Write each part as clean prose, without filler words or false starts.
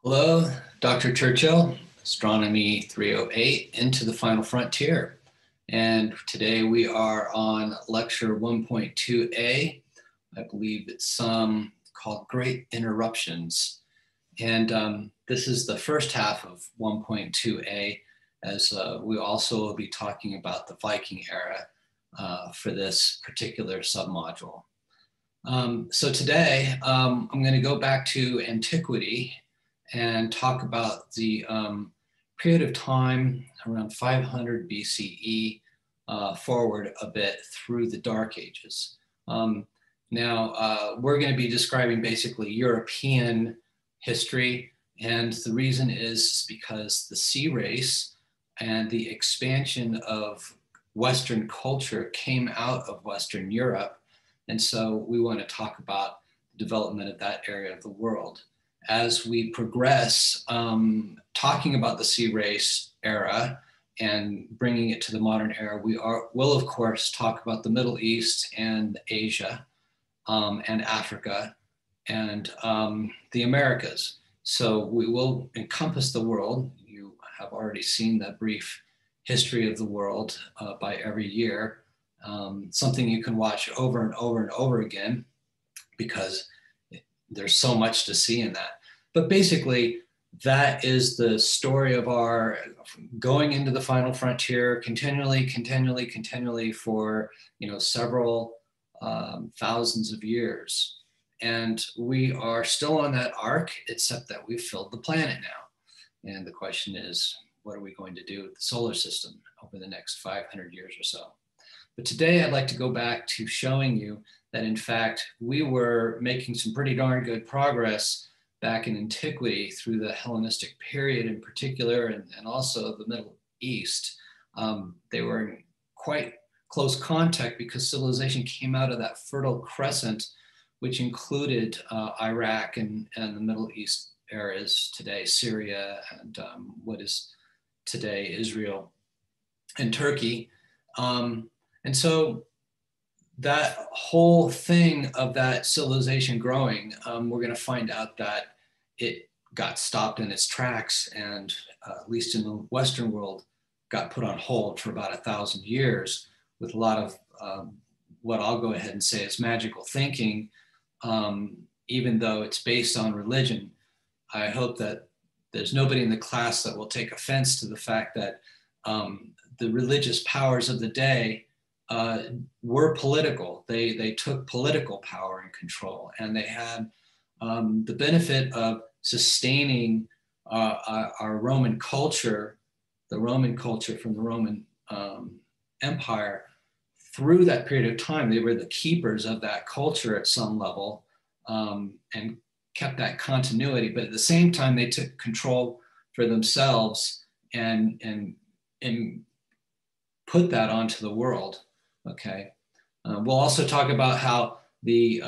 Hello, Dr. Churchill, Astronomy 308, Into the Final Frontier. And today we are on lecture 1.2a. I believe it's called Great Interruptions. And this is the first half of 1.2a, as we also will be talking about the Viking era for this particular submodule. So today I'm going to go back to antiquity and talk about the period of time around 500 BCE forward a bit through the Dark Ages. Now, we're going to be describing basically European history, and the reason is because the sea race and the expansion of Western culture came out of Western Europe, and so we want to talk about the development of that area of the world. As we progress, talking about the sea race era and bringing it to the modern era, will of course talk about the Middle East and Asia and Africa and the Americas. So we will encompass the world. You have already seen the brief history of the world by every year, something you can watch over and over and over again because there's so much to see in that. But basically, that is the story of our going into the final frontier continually for several thousands of years. And we are still on that arc, except that we've filled the planet now. And the question is, what are we going to do with the solar system over the next 500 years or so? But today I'd like to go back to showing you that in fact, we were making some pretty darn good progress back in antiquity through the Hellenistic period in particular, and also the Middle East. They were in quite close contact because civilization came out of that Fertile Crescent, which included Iraq and the Middle East areas today, Syria and what is today Israel and Turkey. And so that whole thing of that civilization growing, we're going to find out that it got stopped in its tracks and at least in the Western world, got put on hold for about 1,000 years with a lot of what I'll go ahead and say is magical thinking, even though it's based on religion. I hope that there's nobody in the class that will take offense to the fact that the religious powers of the day were political. They took political power and control, and they had the benefit of sustaining our Roman culture, the Roman culture from the Roman Empire through that period of time. They were the keepers of that culture at some level and kept that continuity. But at the same time, they took control for themselves and put that onto the world. Okay. We'll also talk about how the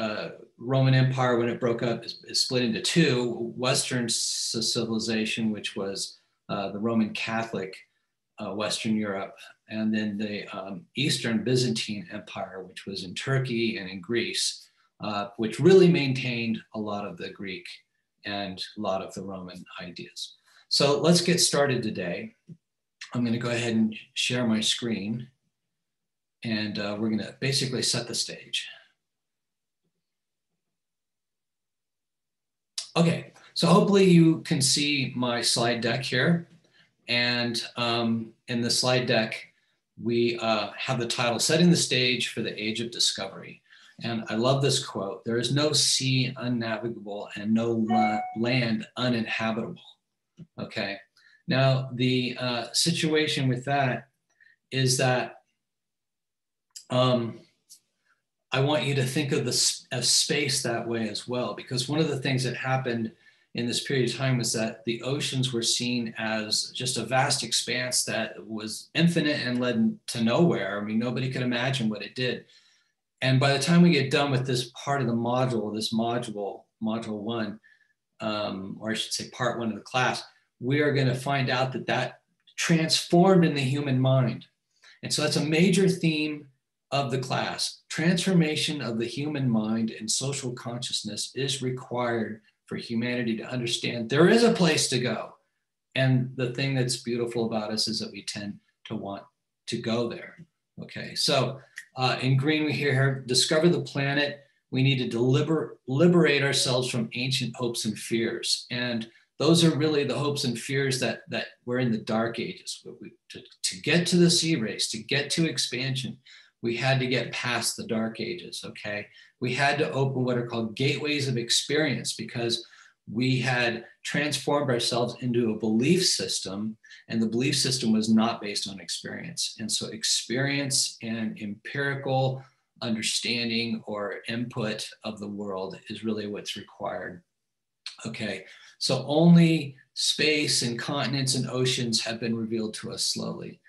Roman Empire, when it broke up, is split into two: Western civilization, which was the Roman Catholic Western Europe, and then the Eastern Byzantine Empire, which was in Turkey and in Greece, which really maintained a lot of the Greek and a lot of the Roman ideas. So let's get started today. I'm going to go ahead and share my screen, and we're going to basically set the stage. Okay, so hopefully you can see my slide deck here. And in the slide deck, we have the title, Setting the Stage for the Age of Discovery. And I love this quote: "There is no sea unnavigable and no land uninhabitable." Okay, now the situation with that is that I want you to think of space that way as well, because one of the things that happened in this period of time was that the oceans were seen as just a vast expanse that was infinite and led to nowhere. I mean, nobody could imagine what it did. And by the time we get done with this part of the module, module one, or I should say part one of the class, we are going to find out that that transformed in the human mind. And so that's a major theme of the class. Transformation of the human mind and social consciousness is required for humanity to understand there is a place to go. And the thing that's beautiful about us is that we tend to want to go there. Okay, so in green we hear here, discover the planet. We need to liberate ourselves from ancient hopes and fears. And those are really the hopes and fears that were in the dark ages. To get to the sea race, to get to expansion, we had to get past the dark ages, okay? We had to open what are called gateways of experience, because we had transformed ourselves into a belief system, and the belief system was not based on experience. And so experience and empirical understanding or input of the world is really what's required. Okay, so only space and continents and oceans have been revealed to us slowly.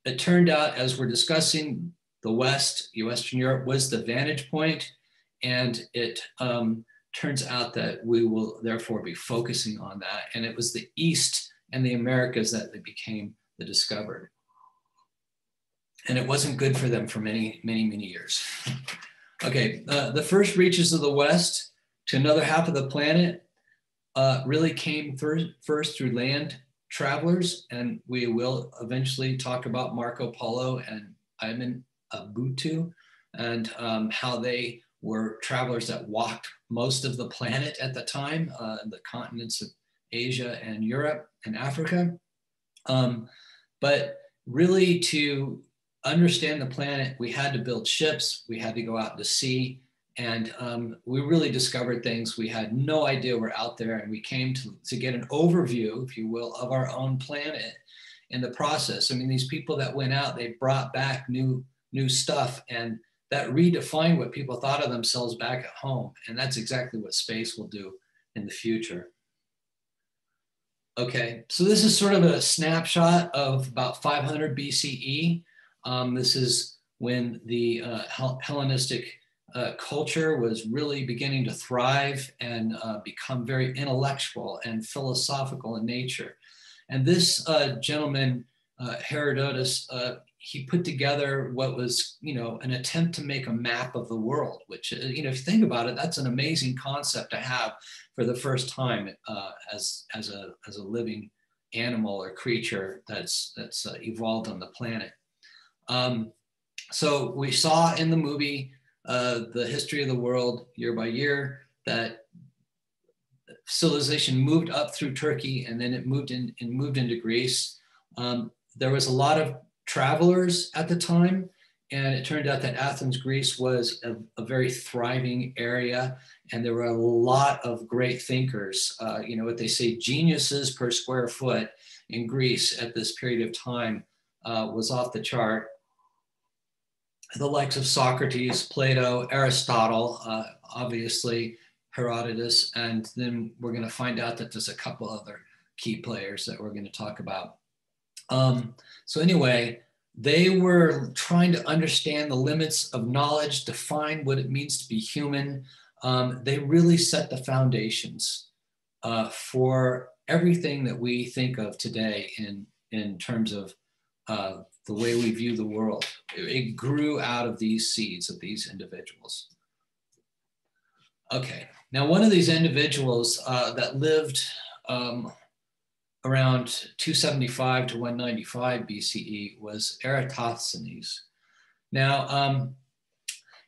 It turned out, as we're discussing, the West, Western Europe was the vantage point, and it turns out that we will therefore be focusing on that. And it was the East and the Americas that they became the discovered. And it wasn't good for them for many, many, many years. Okay, the first reaches of the West to another half of the planet really came first through land travelers. And we will eventually talk about Marco Polo and Ibn Battuta and how they were travelers that walked most of the planet at the time, the continents of Asia and Europe and Africa. But really, to understand the planet, we had to build ships, we had to go out to sea, and we really discovered things we had no idea were out there, and we came to get an overview, if you will, of our own planet in the process. I mean, these people that went out, they brought back new stuff, and that redefined what people thought of themselves back at home. And that's exactly what space will do in the future. Okay, so this is sort of a snapshot of about 500 BCE. This is when the Hellenistic culture was really beginning to thrive and become very intellectual and philosophical in nature. And this gentleman, Herodotus, he put together what was, an attempt to make a map of the world, which, if you think about it, that's an amazing concept to have for the first time as a living animal or creature that's evolved on the planet. So we saw in the movie the history of the world year by year, that civilization moved up through Turkey, and then it moved into Greece. There was a lot of travelers at the time, and it turned out that Athens, Greece was a very thriving area, and there were a lot of great thinkers. What they say, geniuses per square foot in Greece at this period of time was off the chart. The likes of Socrates, Plato, Aristotle, obviously Herodotus, and then we're going to find out that there's a couple other key players that we're going to talk about. So anyway, they were trying to understand the limits of knowledge, define what it means to be human. They really set the foundations for everything that we think of today in terms of the way we view the world. It grew out of these seeds of these individuals. Okay, now one of these individuals that lived around 275 to 195 BCE was Eratosthenes. Now,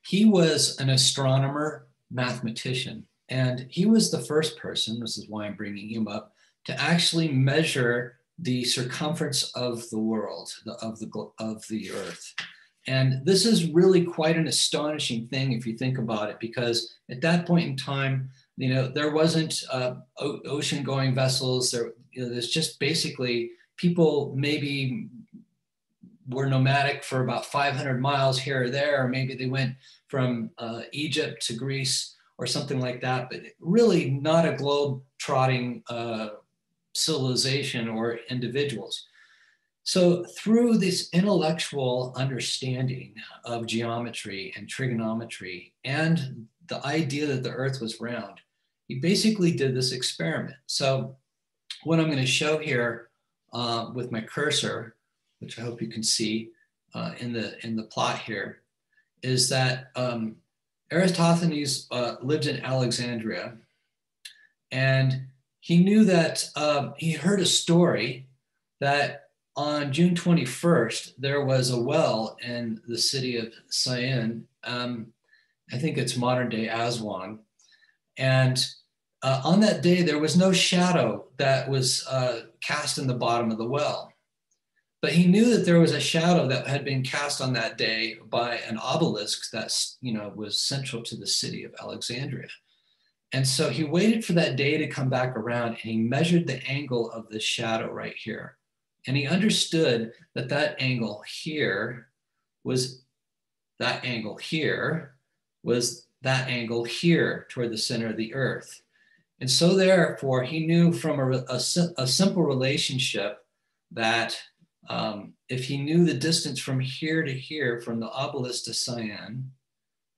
he was an astronomer, mathematician, and he was the first person, this is why I'm bringing him up, to actually measure the circumference of the world, of the earth. And this is really quite an astonishing thing if you think about it, because at that point in time, there wasn't ocean-going vessels. There's just basically people maybe were nomadic for about 500 miles here or there, or maybe they went from Egypt to Greece or something like that, but really not a globe-trotting civilization or individuals. So through this intellectual understanding of geometry and trigonometry and the idea that the earth was round, he basically did this experiment. So what I'm going to show here with my cursor, which I hope you can see in the plot here, is that Eratosthenes lived in Alexandria, And he knew that he heard a story that on June 21st, there was a well in the city of Sian. I think it's modern day Aswan. And on that day, there was no shadow that was cast in the bottom of the well. But he knew that there was a shadow that had been cast on that day by an obelisk that, was central to the city of Alexandria. And so he waited for that day to come back around, and he measured the angle of the shadow right here. And he understood that that angle here was that angle here was that angle here toward the center of the earth. And so therefore, he knew from a simple relationship that if he knew the distance from here to here, from the obelisk to Sian,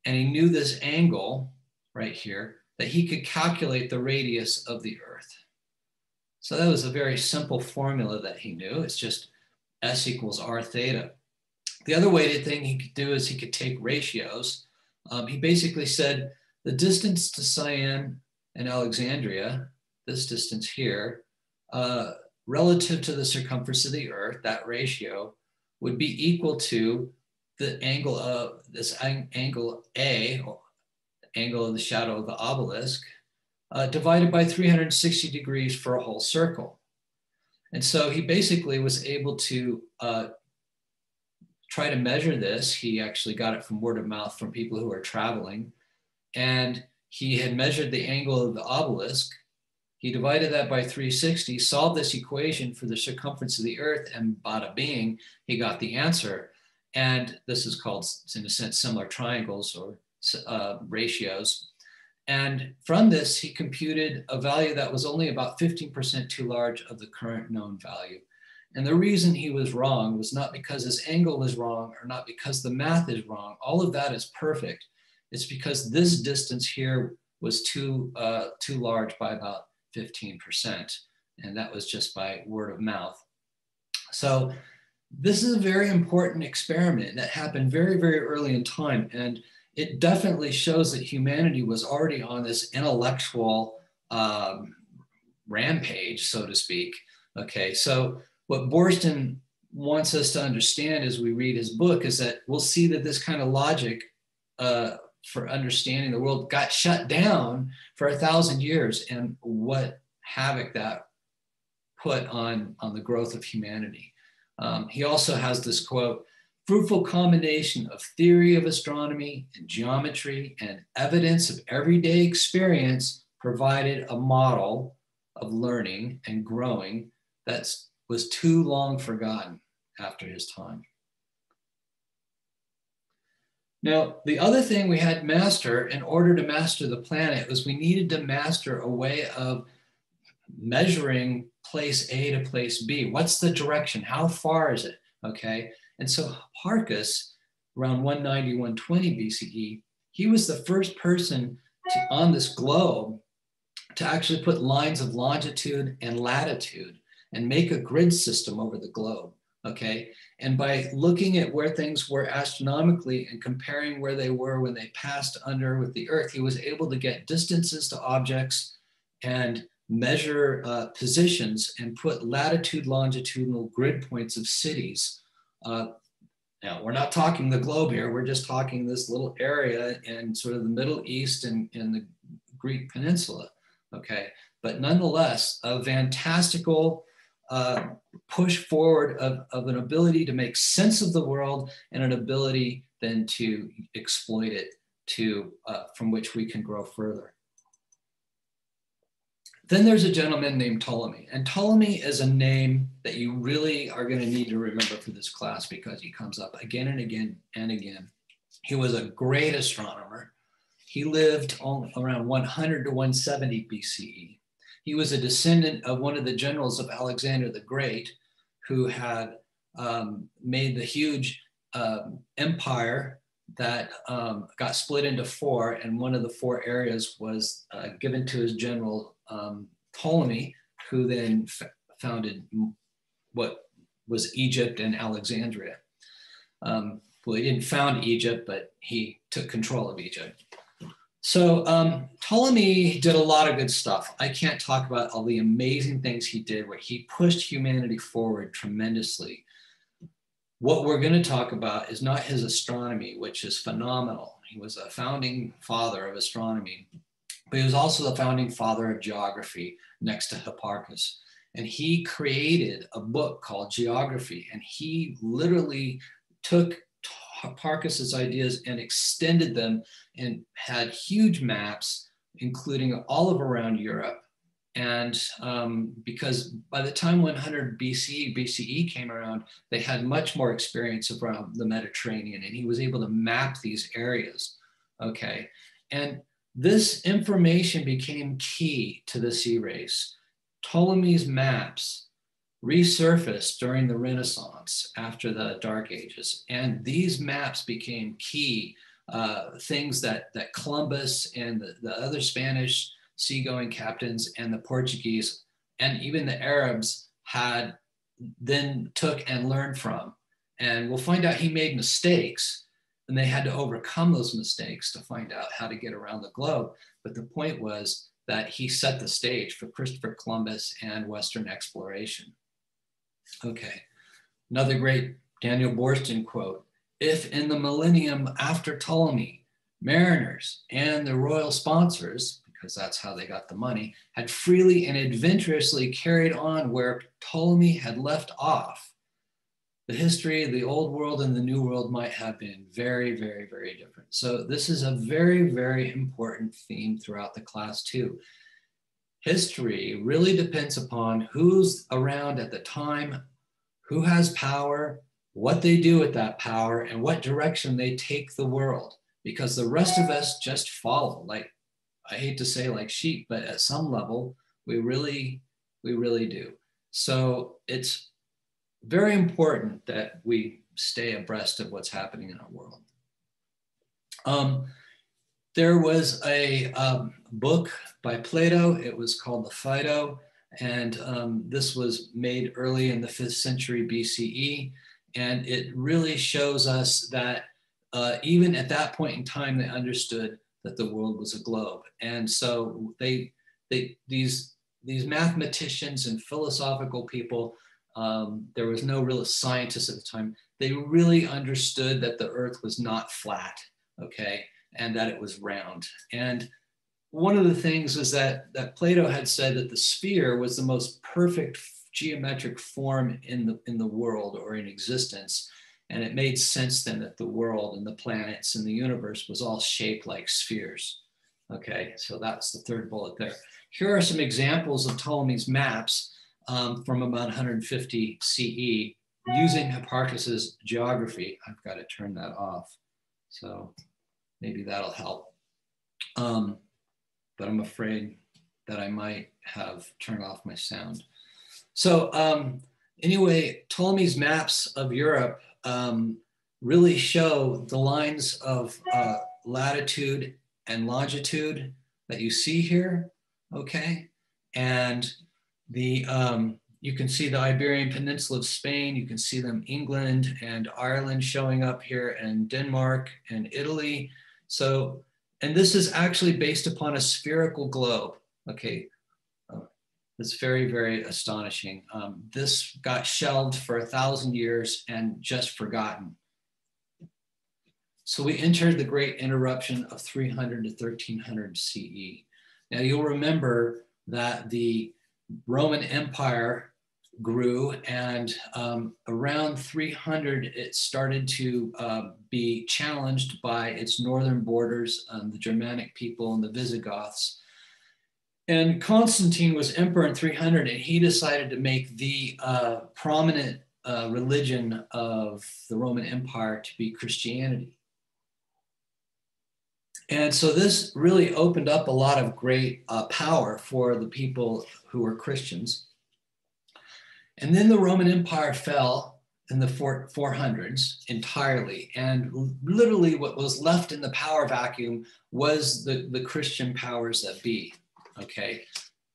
and he knew this angle right here, that he could calculate the radius of the earth. So that was a very simple formula that he knew. It's just S equals R theta. The other thing he could do is he could take ratios. He basically said the distance to Sian and Alexandria, this distance here, relative to the circumference of the earth, that ratio would be equal to the angle of this angle A, or angle of the shadow of the obelisk, divided by 360 degrees for a whole circle. And so he basically was able to try to measure this. He actually got it from word of mouth from people who were traveling. And he had measured the angle of the obelisk. He divided that by 360, solved this equation for the circumference of the earth, and bada bing, he got the answer. And this is called, in a sense, similar triangles or ratios. And from this, he computed a value that was only about 15% too large of the current known value. And the reason he was wrong was not because his angle was wrong or not because the math is wrong. All of that is perfect. It's because this distance here was too large by about 15%. And that was just by word of mouth. So this is a very important experiment that happened very, very early in time. And it definitely shows that humanity was already on this intellectual rampage, so to speak. Okay, so what Borston wants us to understand as we read his book is that we'll see that this kind of logic for understanding the world got shut down for 1,000 years, and what havoc that put on the growth of humanity. He also has this quote: "Fruitful combination of theory of astronomy and geometry and evidence of everyday experience provided a model of learning and growing that was too long forgotten after his time." Now, the other thing we had to master in order to master the planet was we needed to master a way of measuring place A to place B. What's the direction? How far is it? Okay. And so Hipparchus, around 190, 120 BCE, he was the first person on this globe to actually put lines of longitude and latitude and make a grid system over the globe. Okay. And by looking at where things were astronomically and comparing where they were when they passed under with the earth, he was able to get distances to objects and measure positions and put latitude, longitudinal grid points of cities. Now, we're not talking the globe here. We're just talking this little area in sort of the Middle East and the Greek peninsula. Okay. But nonetheless, a fantastical push forward of an ability to make sense of the world and an ability then to exploit it from which we can grow further. Then there's a gentleman named Ptolemy, and Ptolemy is a name that you really are going to need to remember for this class because he comes up again and again and again. He was a great astronomer. He lived around 100 to 170 BCE. He was a descendant of one of the generals of Alexander the Great, who had made the huge empire that got split into four, and one of the four areas was given to his general Ptolemy, who then founded what was Egypt and Alexandria. Well, he didn't found Egypt, but he took control of Egypt. So Ptolemy did a lot of good stuff. I can't talk about all the amazing things he did where he pushed humanity forward tremendously. What we're going to talk about is not his astronomy, which is phenomenal. He was a founding father of astronomy, but he was also the founding father of geography next to Hipparchus. And he created a book called Geography, and he literally took Hipparchus's ideas and extended them and had huge maps, including all of around Europe. And because by the time 100 BCE came around, they had much more experience around the Mediterranean, and he was able to map these areas. Okay. And this information became key to the sea race. Ptolemy's maps resurfaced during the Renaissance after the Dark Ages. And these maps became key things that Columbus and the other Spanish seagoing captains and the Portuguese and even the Arabs had then took and learned from. And we'll find out he made mistakes and they had to overcome those mistakes to find out how to get around the globe. But the point was that he set the stage for Christopher Columbus and Western exploration. Okay, another great Daniel Boorstin quote: "If in the millennium after Ptolemy, mariners and the royal sponsors, because that's how they got the money, had freely and adventurously carried on where Ptolemy had left off, the history of the old world and the new world might have been very, very, very different." So this is a very, very important theme throughout the class too. History really depends upon who's around at the time, who has power, what they do with that power, and what direction they take the world, because the rest of us just follow. Like, I hate to say like sheep, but at some level, we really do. So it's very important that we stay abreast of what's happening in our world. There was a book by Plato. It was called the Phaedo, and this was made early in the 5th century BCE. And it really shows us that even at that point in time, they understood that the world was a globe. And so these mathematicians and philosophical people, there was no real scientists at the time, they really understood that the earth was not flat, okay, and that it was round. And one of the things is that Plato had said that the sphere was the most perfect geometric form in the world or in existence. And it made sense then that the world and the planets and the universe was all shaped like spheres. Okay, so that's the third bullet there. Here are some examples of Ptolemy's maps from about 150 CE using Hipparchus's geography. I've got to turn that off, so maybe that'll help. But I'm afraid that I might have turned off my sound. So anyway, Ptolemy's maps of Europe really show the lines of latitude and longitude that you see here, okay? And you can see the Iberian Peninsula of Spain, you can see them England and Ireland showing up here, and Denmark and Italy. So, and this is actually based upon a spherical globe, okay? It's very, very astonishing. This got shelved for 1,000 years and just forgotten. So we entered the Great Interruption of 300 to 1300 CE. Now you'll remember that the Roman Empire grew, and around 300, it started to be challenged by its northern borders, the Germanic people and the Visigoths. And Constantine was emperor in 300, and he decided to make the prominent religion of the Roman Empire to be Christianity. And so this really opened up a lot of great power for the people who were Christians. And then the Roman Empire fell in the 400s entirely. And literally what was left in the power vacuum was the Christian powers that be. Okay,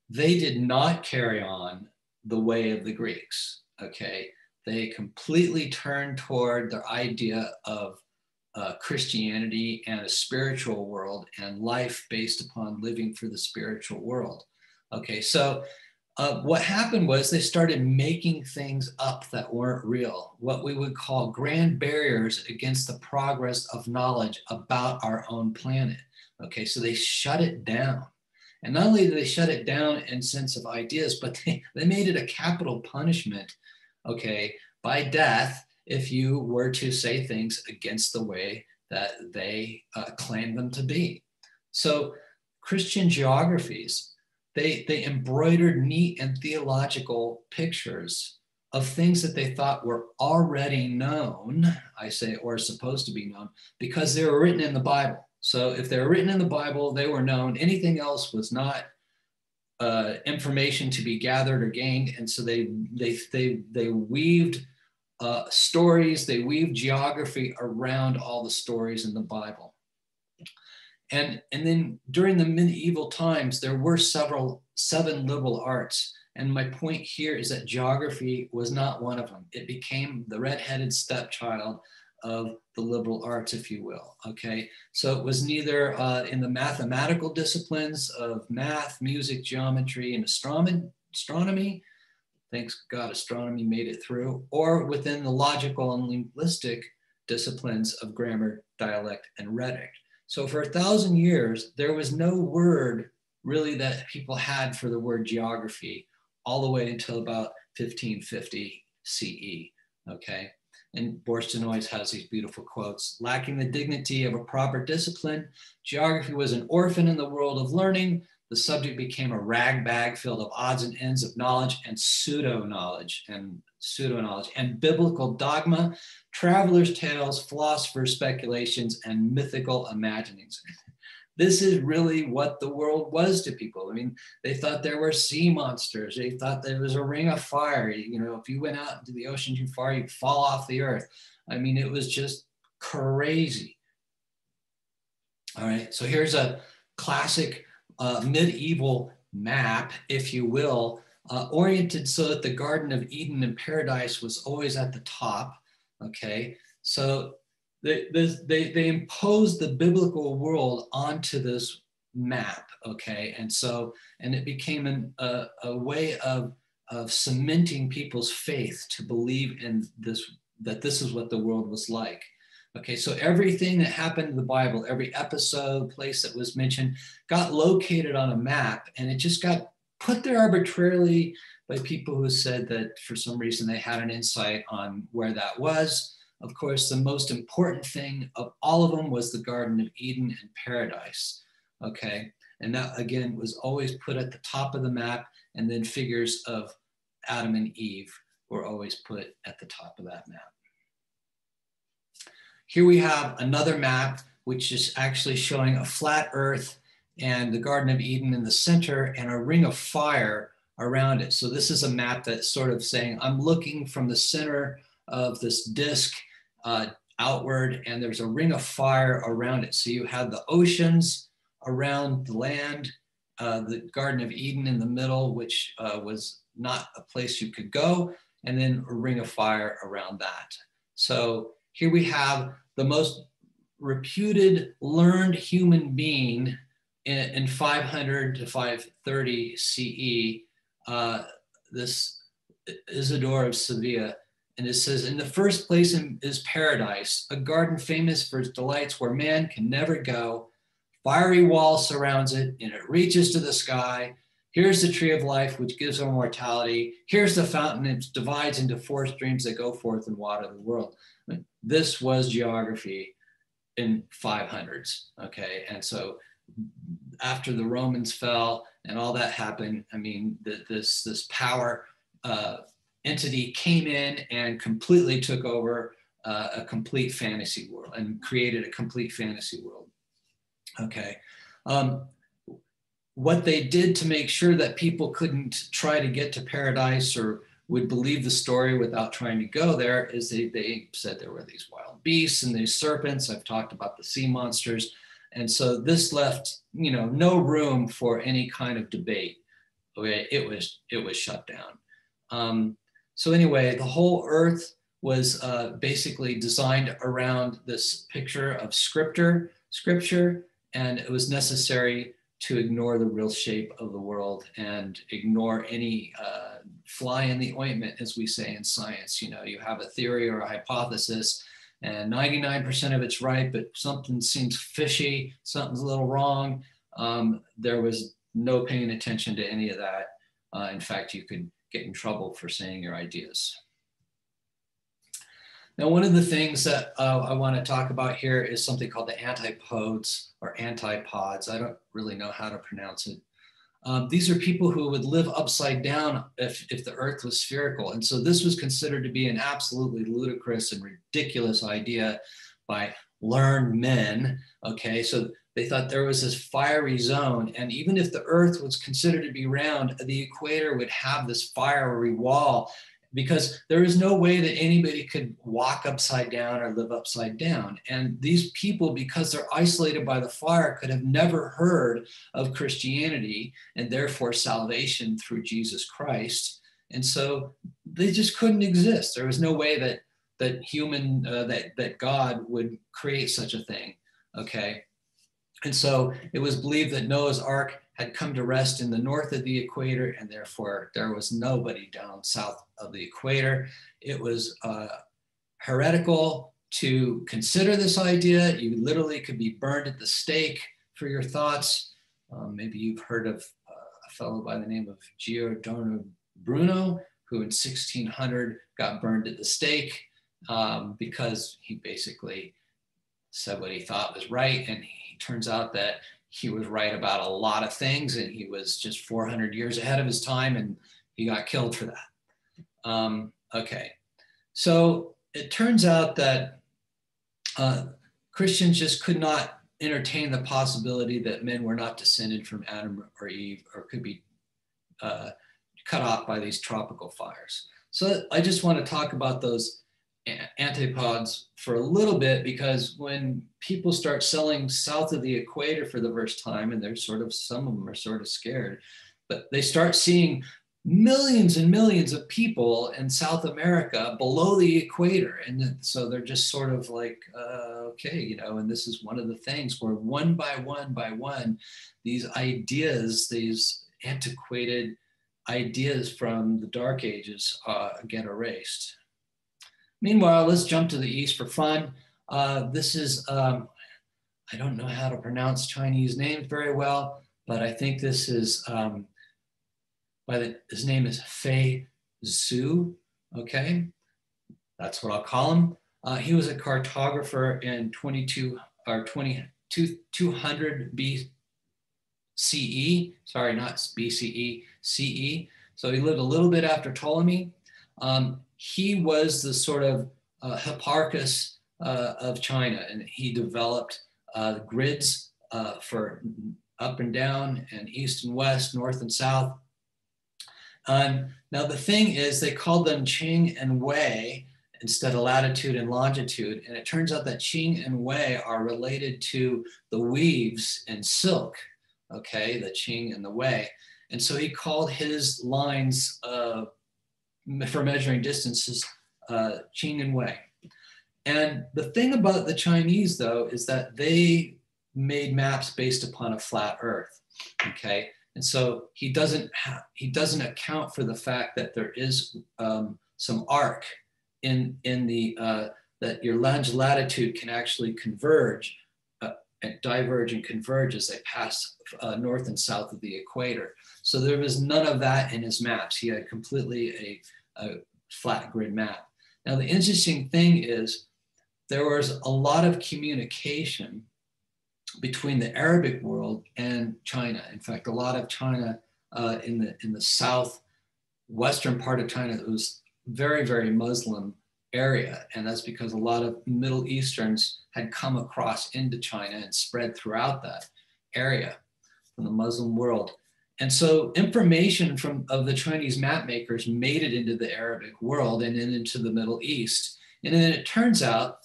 they did not carry on the way of the Greeks. Okay, they completely turned toward the idea of Christianity and a spiritual world and life based upon living for the spiritual world. Okay, so what happened was they started making things up that weren't real, what we would call grand barriers against the progress of knowledge about our own planet. Okay, so they shut it down. And not only did they shut it down in sense of ideas, but they made it a capital punishment, okay, by death if you were to say things against the way that they claimed them to be. So Christian geographies, they embroidered neat and theological pictures of things that they thought were already known, I say, or supposed to be known, because they were written in the Bible. So if they were written in the Bible, they were known. Anything else was not information to be gathered or gained. And so they weaved stories, they weaved geography around all the stories in the Bible. And then during the medieval times, there were seven liberal arts. And my point here is that geography was not one of them. It became the red-headed stepchild of the liberal arts, if you will, okay? So it was neither in the mathematical disciplines of math, music, geometry, and astronomy, thanks God astronomy made it through, or within the logical and linguistic disciplines of grammar, dialect, and rhetoric. So for 1,000 years, there was no word really that people had for the word geography all the way until about 1550 CE, okay? And Borstenois has these beautiful quotes. Lacking the dignity of a proper discipline, geography was an orphan in the world of learning. The subject became a rag bag filled of odds and ends of knowledge and pseudo-knowledge and biblical dogma, travelers' tales, philosophers' speculations, and mythical imaginings. This is really what the world was to people. I mean, they thought there were sea monsters. They thought there was a ring of fire. You know, if you went out into the ocean too far, you'd fall off the earth. I mean, it was just crazy. All right, so here's a classic medieval map, if you will, oriented so that the Garden of Eden and Paradise was always at the top, okay? So they imposed the biblical world onto this map, okay? And it became a way of cementing people's faith to believe in this, that this is what the world was like. Okay, so everything that happened in the Bible, every episode, place that was mentioned, got located on a map, and it just got put there arbitrarily by people who said that for some reason they had an insight on where that was. Of course, the most important thing of all of them was the Garden of Eden and Paradise, okay? And that, again, was always put at the top of the map, and then figures of Adam and Eve were always put at the top of that map. Here we have another map, which is actually showing a flat earth and the Garden of Eden in the center and a ring of fire around it. So this is a map that's sort of saying, I'm looking from the center of this disc outward, and there's a ring of fire around it. So you had the oceans around the land, the Garden of Eden in the middle, which was not a place you could go, and then a ring of fire around that. So here we have the most reputed learned human being in 500 to 530 CE, this Isidore of Sevilla. And it says, in the first place is paradise, a garden famous for its delights where man can never go. Fiery wall surrounds it and it reaches to the sky. Here's the tree of life, which gives immortality. Here's the fountain, it divides into four streams that go forth and water the world. This was geography in 500s, okay? And so after the Romans fell and all that happened, I mean, this power entity came in and completely took over a complete fantasy world and created a complete fantasy world, okay? What they did to make sure that people couldn't try to get to paradise or would believe the story without trying to go there is they said there were these wild beasts and these serpents. I've talked about the sea monsters. And so this left, you know, no room for any kind of debate. Okay, it was shut down. So anyway, the whole earth was basically designed around this picture of scripture, and it was necessary to ignore the real shape of the world and ignore any fly in the ointment, as we say in science. You know, you have a theory or a hypothesis, and 99% of it's right, but something seems fishy, something's a little wrong. There was no paying attention to any of that. In fact, you could get in trouble for saying your ideas. Now, one of the things that I want to talk about here is something called the antipodes or antipods. I don't really know how to pronounce it. These are people who would live upside down if the earth was spherical. And so this was considered to be an absolutely ludicrous and ridiculous idea by learned men. Okay, so they thought there was this fiery zone. And even if the earth was considered to be round, the equator would have this fiery wall, because there is no way that anybody could walk upside down or live upside down. And these people, because they're isolated by the fire, could have never heard of Christianity and therefore salvation through Jesus Christ. And so they just couldn't exist. There was no way that that God would create such a thing, okay? And so it was believed that Noah's Ark had come to rest in the north of the equator, and therefore there was nobody down south of the equator. It was heretical to consider this idea. You literally could be burned at the stake for your thoughts. Maybe you've heard of a fellow by the name of Giordano Bruno, who in 1600 got burned at the stake because he basically said what he thought was right, and he turns out that he was right about a lot of things, and he was just 400 years ahead of his time, and he got killed for that. Okay, so it turns out that Christians just could not entertain the possibility that men were not descended from Adam or Eve, or could be cut off by these tropical fires. So I just want to talk about those antipods for a little bit, because when people start selling south of the equator for the first time, and they're sort of, some of them are sort of scared, but they start seeing millions and millions of people in South America below the equator. And so they're just sort of like, okay, you know, and this is one of the things where one by one, these ideas, these antiquated ideas from the Dark Ages get erased. Meanwhile, let's jump to the east for fun. This is, I don't know how to pronounce Chinese names very well, but I think this is, his name is Fei Zhu, okay? That's what I'll call him. He was a cartographer in 200 BCE, sorry, not BCE, CE. So he lived a little bit after Ptolemy. He was the sort of Hipparchus of China, and he developed grids for up and down and east and west, north and south. Now the thing is, they called them Qing and Wei instead of latitude and longitude, and it turns out that Qing and Wei are related to the weaves in silk, okay, the Qing and the Wei. And so he called his lines for measuring distances, Qing and Wei. And the thing about the Chinese, though, is that they made maps based upon a flat Earth. Okay, and so he doesn't account for the fact that there is some arc in the that your latitude can actually converge and diverge and converge as they pass north and south of the equator. So there was none of that in his maps. He had completely a flat grid map. Now, the interesting thing is there was a lot of communication between the Arabic world and China. In fact, a lot of China in the southwestern part of China, it was very, very Muslim area. And that's because a lot of Middle Easterns had come across into China and spread throughout that area from the Muslim world. And so information of the Chinese map makers made it into the Arabic world and then into the Middle East. And then it turns out,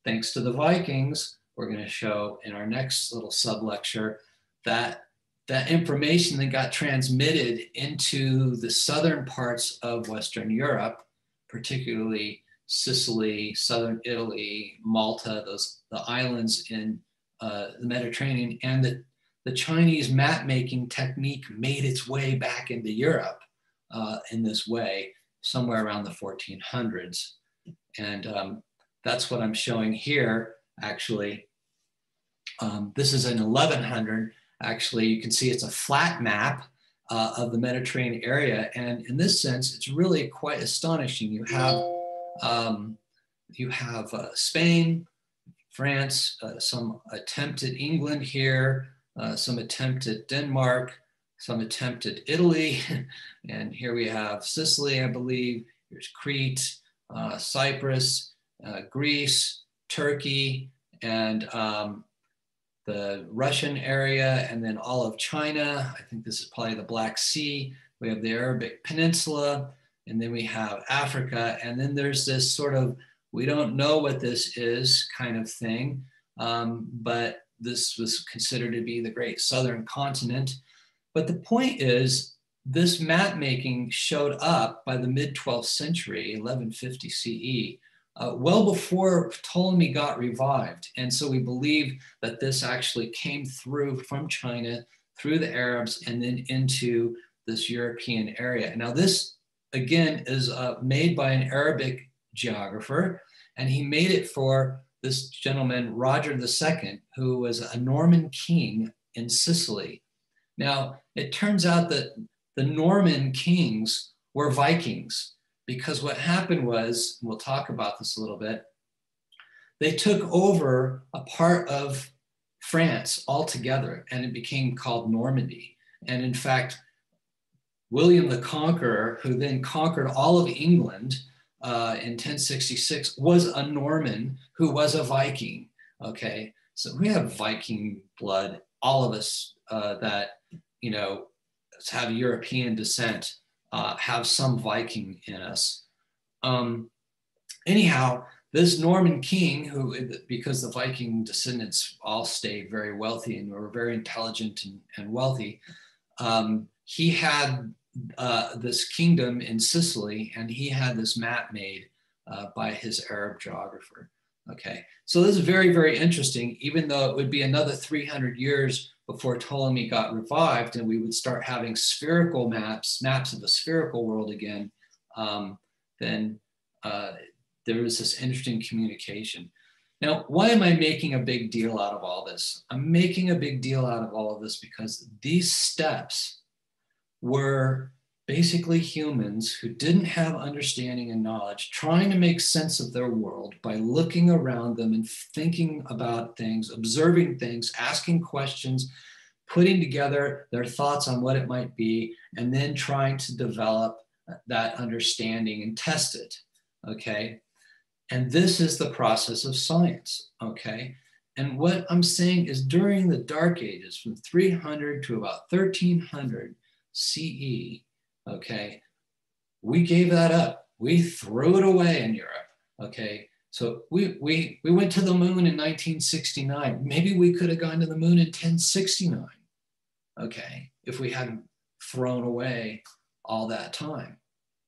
thanks to the Vikings, we're going to show in our next little sub-lecture, that that information that got transmitted into the southern parts of Western Europe, particularly Sicily, southern Italy, Malta, the islands in the Mediterranean, and the Chinese map making technique made its way back into Europe in this way, somewhere around the 1400s. And that's what I'm showing here, actually. This is an 1100. Actually, you can see it's a flat map of the Mediterranean area. And in this sense, it's really quite astonishing. You have Spain, France, some attempt at England here, some attempt at Denmark, some attempt at Italy. And here we have Sicily, I believe. Here's Crete, Cyprus, Greece, Turkey, and the Russian area, and then all of China. I think this is probably the Black Sea. We have the Arabic Peninsula, and then we have Africa. And then there's this sort of, we don't know what this is kind of thing, but this was considered to be the great southern continent. But the point is, this map making showed up by the mid 12th century, 1150 CE, well before Ptolemy got revived. And so we believe that this actually came through from China, through the Arabs, and then into this European area. Now this, again, is made by an Arabic geographer, and he made it for this gentleman, Roger II, who was a Norman king in Sicily. Now, it turns out that the Norman kings were Vikings, because what happened was, we'll talk about this a little bit, they took over a part of France altogether, and it became called Normandy. And in fact, William the Conqueror, who then conquered all of England in 1066, was a Norman who was a Viking, okay? So we have Viking blood, all of us that, you know, have European descent, have some Viking in us. Anyhow, this Norman king, who, because the Viking descendants all stayed very wealthy and were very intelligent and wealthy, he had this kingdom in Sicily, and he had this map made by his Arab geographer. Okay, so this is very, very interesting, even though it would be another 300 years before Ptolemy got revived and we would start having spherical maps of the spherical world again, then there was this interesting communication. Now, why am I making a big deal out of all this? I'm making a big deal out of all of this because these steps were basically humans who didn't have understanding and knowledge, trying to make sense of their world by looking around them and thinking about things, observing things, asking questions, putting together their thoughts on what it might be, and then trying to develop that understanding and test it, okay? And this is the process of science, okay? And what I'm saying is during the Dark Ages, from 300 to about 1300 CE, okay, we gave that up. We threw it away in Europe, okay? So we went to the moon in 1969. Maybe we could have gone to the moon in 1069, okay, if we hadn't thrown away all that time,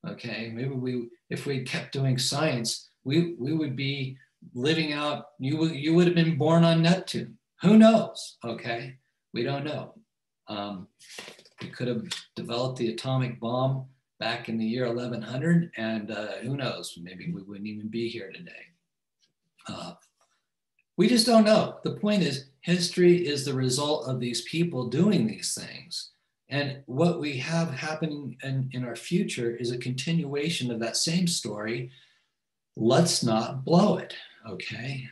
okay? Maybe if we kept doing science, we would be living out, you would have been born on Neptune. Who knows, okay? We don't know. We could have developed the atomic bomb back in the year 1100, and who knows, maybe we wouldn't even be here today. We just don't know. The point is, history is the result of these people doing these things. And what we have happening in our future is a continuation of that same story. Let's not blow it, okay?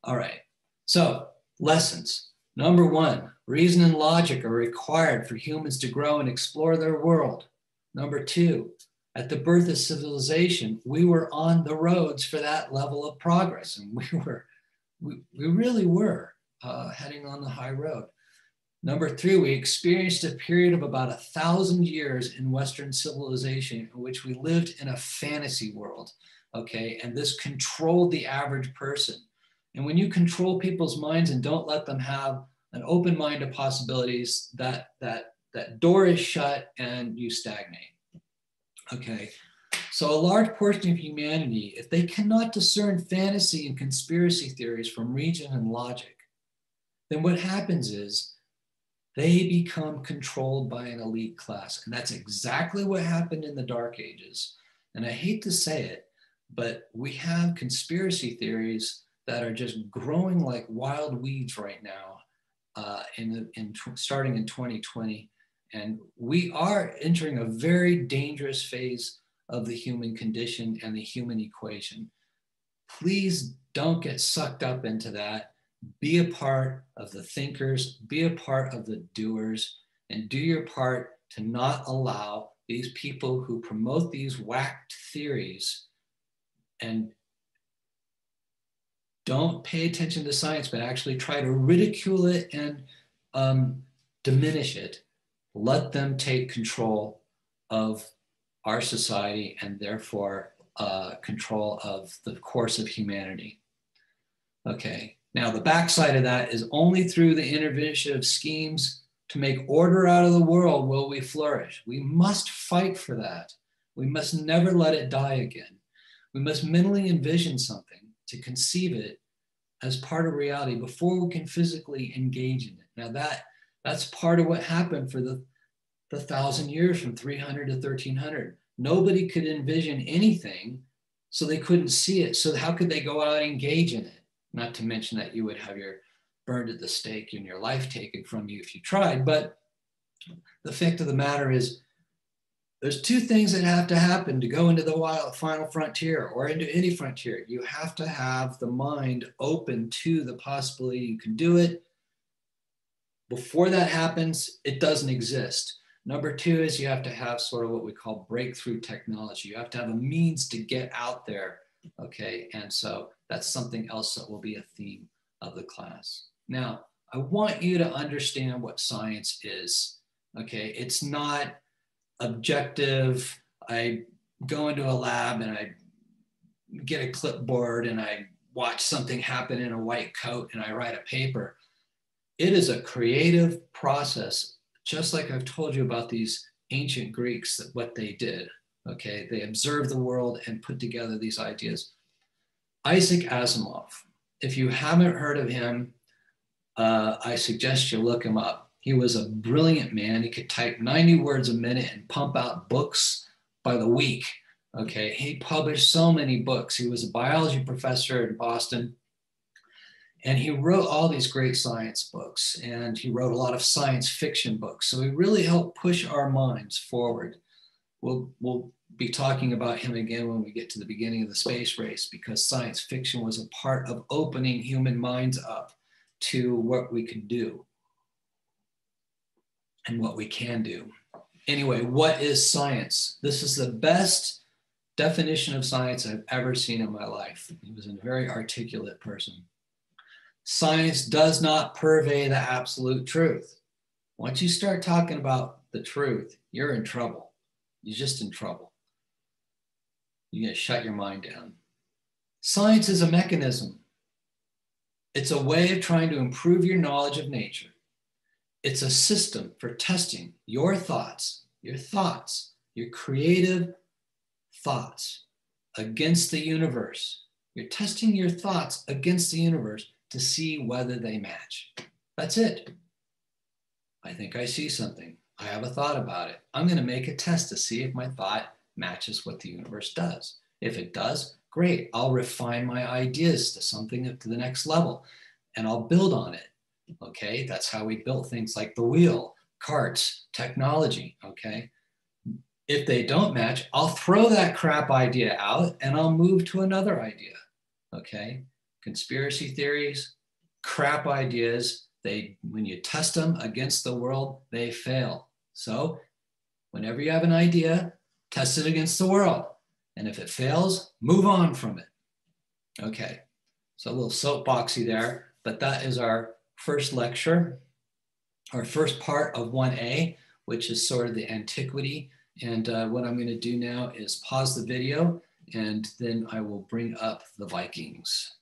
All right, so lessons. Number one, reason and logic are required for humans to grow and explore their world. Number two, at the birth of civilization, we were on the roads for that level of progress, and we really were heading on the high road. Number three, we experienced a period of about 1,000 years in Western civilization in which we lived in a fantasy world, okay? And this controlled the average person. And when you control people's minds and don't let them have an open mind to possibilities, that door is shut and you stagnate. Okay. So a large portion of humanity, if they cannot discern fantasy and conspiracy theories from reason and logic, then what happens is they become controlled by an elite class. And that's exactly what happened in the Dark Ages. And I hate to say it, but we have conspiracy theories that are just growing like wild weeds right now, starting in 2020. And we are entering a very dangerous phase of the human condition and the human equation. Please don't get sucked up into that. Be a part of the thinkers, be a part of the doers, and do your part to not allow these people who promote these whacked theories and don't pay attention to science, but actually try to ridicule it and diminish it. Let them take control of our society and therefore control of the course of humanity. Okay, now the backside of that is only through the intervention of schemes to make order out of the world will we flourish. We must fight for that. We must never let it die again. We must mentally envision something to conceive it as part of reality before we can physically engage in it. Now that's part of what happened for the 1,000 years from 300 to 1300. Nobody could envision anything, so they couldn't see it. So how could they go out and engage in it? Not to mention that you would have your burned at the stake and your life taken from you if you tried. But the fact of the matter is, there's two things that have to happen to go into the final frontier or into any frontier. You have to have the mind open to the possibility you can do it. Before that happens, it doesn't exist. Number two is you have to have sort of what we call breakthrough technology. You have to have a means to get out there, okay? And so that's something else that will be a theme of the class. Now, I want you to understand what science is, okay? It's not objective. I go into a lab and I get a clipboard and I watch something happen in a white coat and I write a paper. It is a creative process, just like I've told you about these ancient Greeks, that what they did, okay? They observed the world and put together these ideas. Isaac Asimov, if you haven't heard of him, I suggest you look him up. He was a brilliant man. He could type 90 words a minute and pump out books by the week, okay? He published so many books. He was a biology professor in Boston. And he wrote all these great science books, and he wrote a lot of science fiction books. So he really helped push our minds forward. We'll be talking about him again when we get to the beginning of the space race, because science fiction was a part of opening human minds up to what we can do and what we can do. Anyway, what is science? This is the best definition of science I've ever seen in my life. He was a very articulate person. Science does not purvey the absolute truth. Once you start talking about the truth, you're in trouble. You're just in trouble. You're going to shut your mind down. Science is a mechanism. It's a way of trying to improve your knowledge of nature. It's a system for testing your thoughts, your creative thoughts against the universe. You're testing your thoughts against the universe to see whether they match. That's it. I think I see something. I have a thought about it. I'm going to make a test to see if my thought matches what the universe does. If it does, great. I'll refine my ideas to something up to the next level and I'll build on it. Okay, that's how we built things like the wheel, carts, technology. Okay, if they don't match, I'll throw that crap idea out and I'll move to another idea. Okay, conspiracy theories, crap ideas, when you test them against the world, they fail. So whenever you have an idea, test it against the world. And if it fails, move on from it. Okay, so a little soapboxy there, but that is our first lecture, our first part of 1A, which is sort of the antiquity. And what I'm going to do now is pause the video, and then I will bring up the Vikings.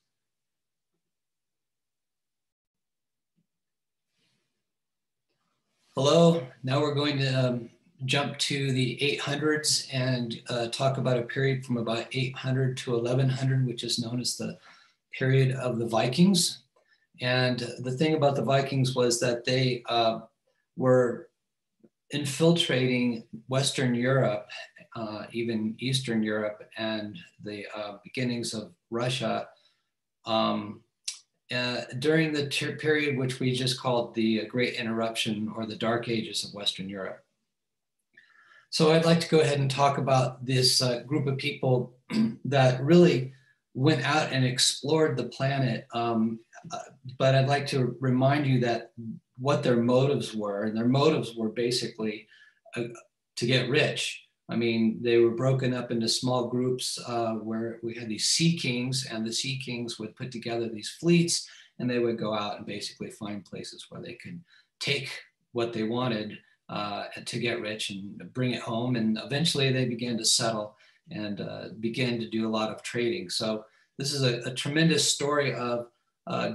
Hello, now we're going to jump to the 800s and talk about a period from about 800 to 1100, which is known as the period of the Vikings. And the thing about the Vikings was that they were infiltrating Western Europe, even Eastern Europe, and the beginnings of Russia during the period which we just called the Great Interruption, or the Dark Ages of Western Europe. So I'd like to go ahead and talk about this group of people that really went out and explored the planet. But I'd like to remind you that what their motives were, and their motives were basically to get rich. I mean, they were broken up into small groups where we had these sea kings, and the sea kings would put together these fleets, and they would go out and basically find places where they could take what they wanted to get rich and bring it home. And eventually they began to settle and began to do a lot of trading. So this is a tremendous story of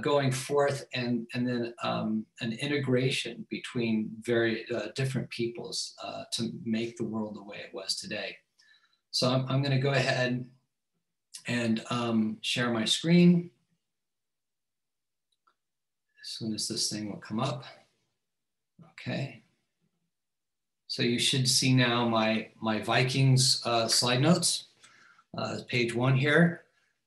going forth and then an integration between very different peoples to make the world the way it was today. So I'm going to go ahead and share my screen. As soon as this thing will come up. Okay. So you should see now my Vikings slide notes, page 1 here.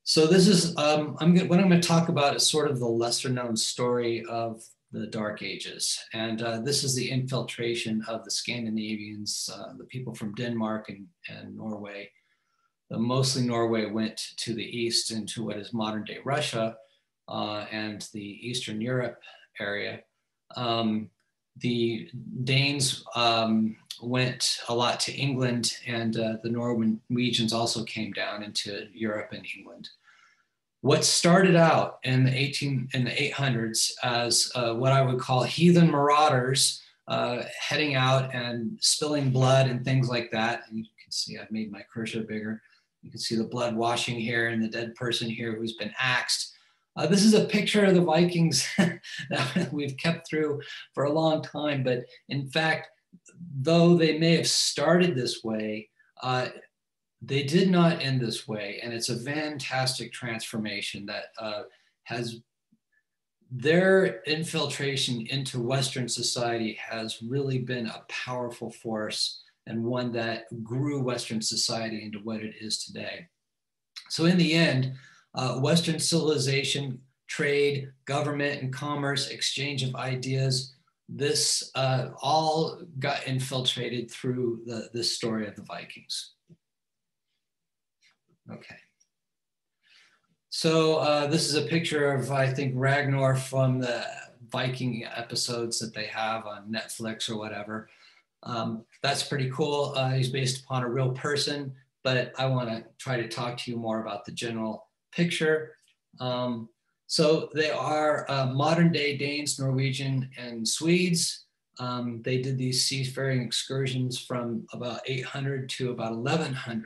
So this is, what I'm going to talk about is sort of the lesser known story of the Dark Ages. And this is the infiltration of the Scandinavians, the people from Denmark and Norway. Mostly Norway went to the east into what is modern day Russia and the Eastern Europe area. The Danes went a lot to England, and the Norwegians also came down into Europe and England. What started out in the 800s as what I would call heathen marauders heading out and spilling blood and things like that. And you can see I've made my cursor bigger. You can see the blood washing here and the dead person here who's been axed. This is a picture of the Vikings that we've kept through for a long time, but in fact, though they may have started this way, they did not end this way. And it's a fantastic transformation that has their infiltration into Western society has really been a powerful force, and one that grew Western society into what it is today. So in the end, Western civilization, trade, government and commerce, exchange of ideas, this all got infiltrated through this story of the Vikings. Okay. So this is a picture of, I think, Ragnar from the Viking episodes that they have on Netflix or whatever. That's pretty cool. He's based upon a real person, but I want to try to talk to you more about the general picture. So they are modern day Danes, Norwegian, and Swedes. They did these seafaring excursions from about 800 to about 1100.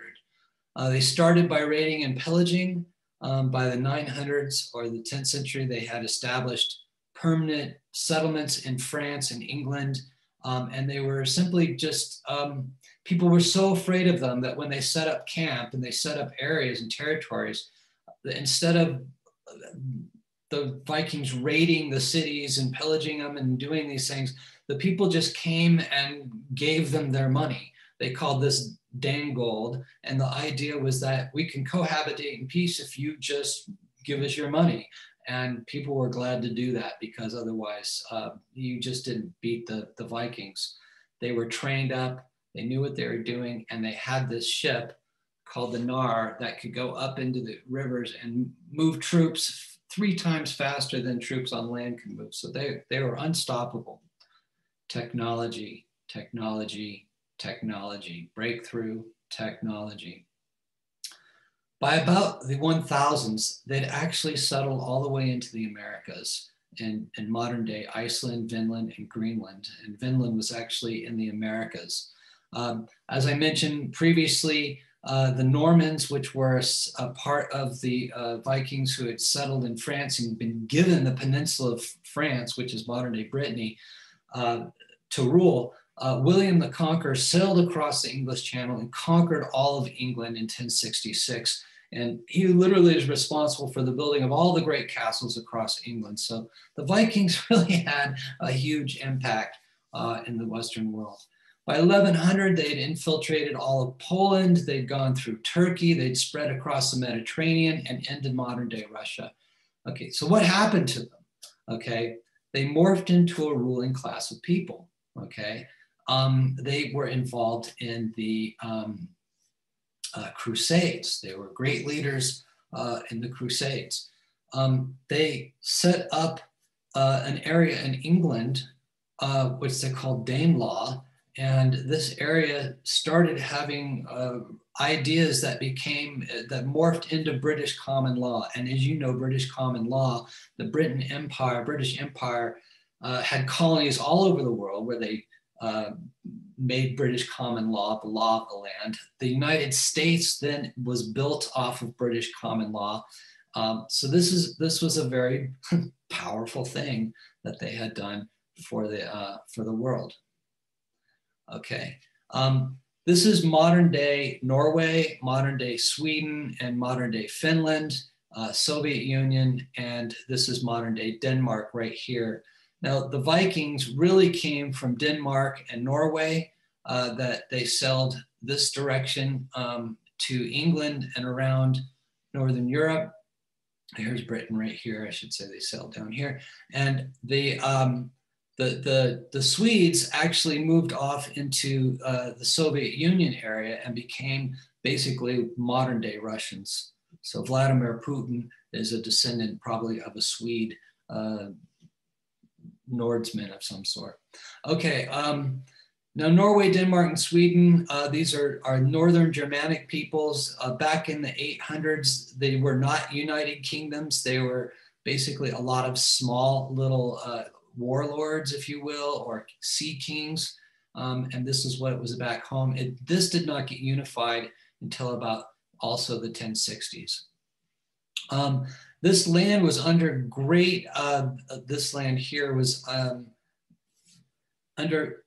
They started by raiding and pillaging. By the 900s or the 10th century, they had established permanent settlements in France and England. And they were simply just, people were so afraid of them that when they set up camp and they set up areas and territories, instead of the Vikings raiding the cities and pillaging them and doing these things, the people just came and gave them their money. They called this dangold, and the idea was that we can cohabitate in peace if you just give us your money. And people were glad to do that, because otherwise you just didn't beat the Vikings. They were trained up, they knew what they were doing, and they had this ship called the Nar that could go up into the rivers and move troops 3 times faster than troops on land can move. So they were unstoppable. Technology, technology, technology, breakthrough technology. By about the 1000s, they'd actually settled all the way into the Americas in modern day Iceland, Vinland, and Greenland. And Vinland was actually in the Americas. As I mentioned previously, the Normans, which were a part of the Vikings who had settled in France and been given the peninsula of France, which is modern day Brittany, to rule, William the Conqueror sailed across the English Channel and conquered all of England in 1066. And he literally is responsible for the building of all the great castles across England. So the Vikings really had a huge impact in the Western world. By 1100, they'd infiltrated all of Poland. They'd gone through Turkey. They'd spread across the Mediterranean and into modern day Russia. Okay, so what happened to them? Okay, they morphed into a ruling class of people. Okay, they were involved in the Crusades. They were great leaders in the Crusades. They set up an area in England, which they called Danelaw. And this area started having ideas that morphed into British common law. And as you know, British common law, the British Empire had colonies all over the world where they made British common law the law of the land. The United States then was built off of British common law. So this was a very powerful thing that they had done for the world. Okay, this is modern day Norway, modern day Sweden, and modern day Finland, Soviet Union, and this is modern day Denmark right here. Now, the Vikings really came from Denmark and Norway, that they sailed this direction to England and around Northern Europe. Here's Britain right here. I should say they sailed down here. And the Swedes actually moved off into the Soviet Union area and became basically modern day Russians. So Vladimir Putin is a descendant probably of a Swede, Nordsman of some sort. Okay, now Norway, Denmark, and Sweden, these are northern Germanic peoples. Back in the 800s, they were not united kingdoms. They were basically a lot of small little warlords, if you will, or sea kings. And this is what it was back home. This did not get unified until about also the 1060s. This land was under great, this land here was under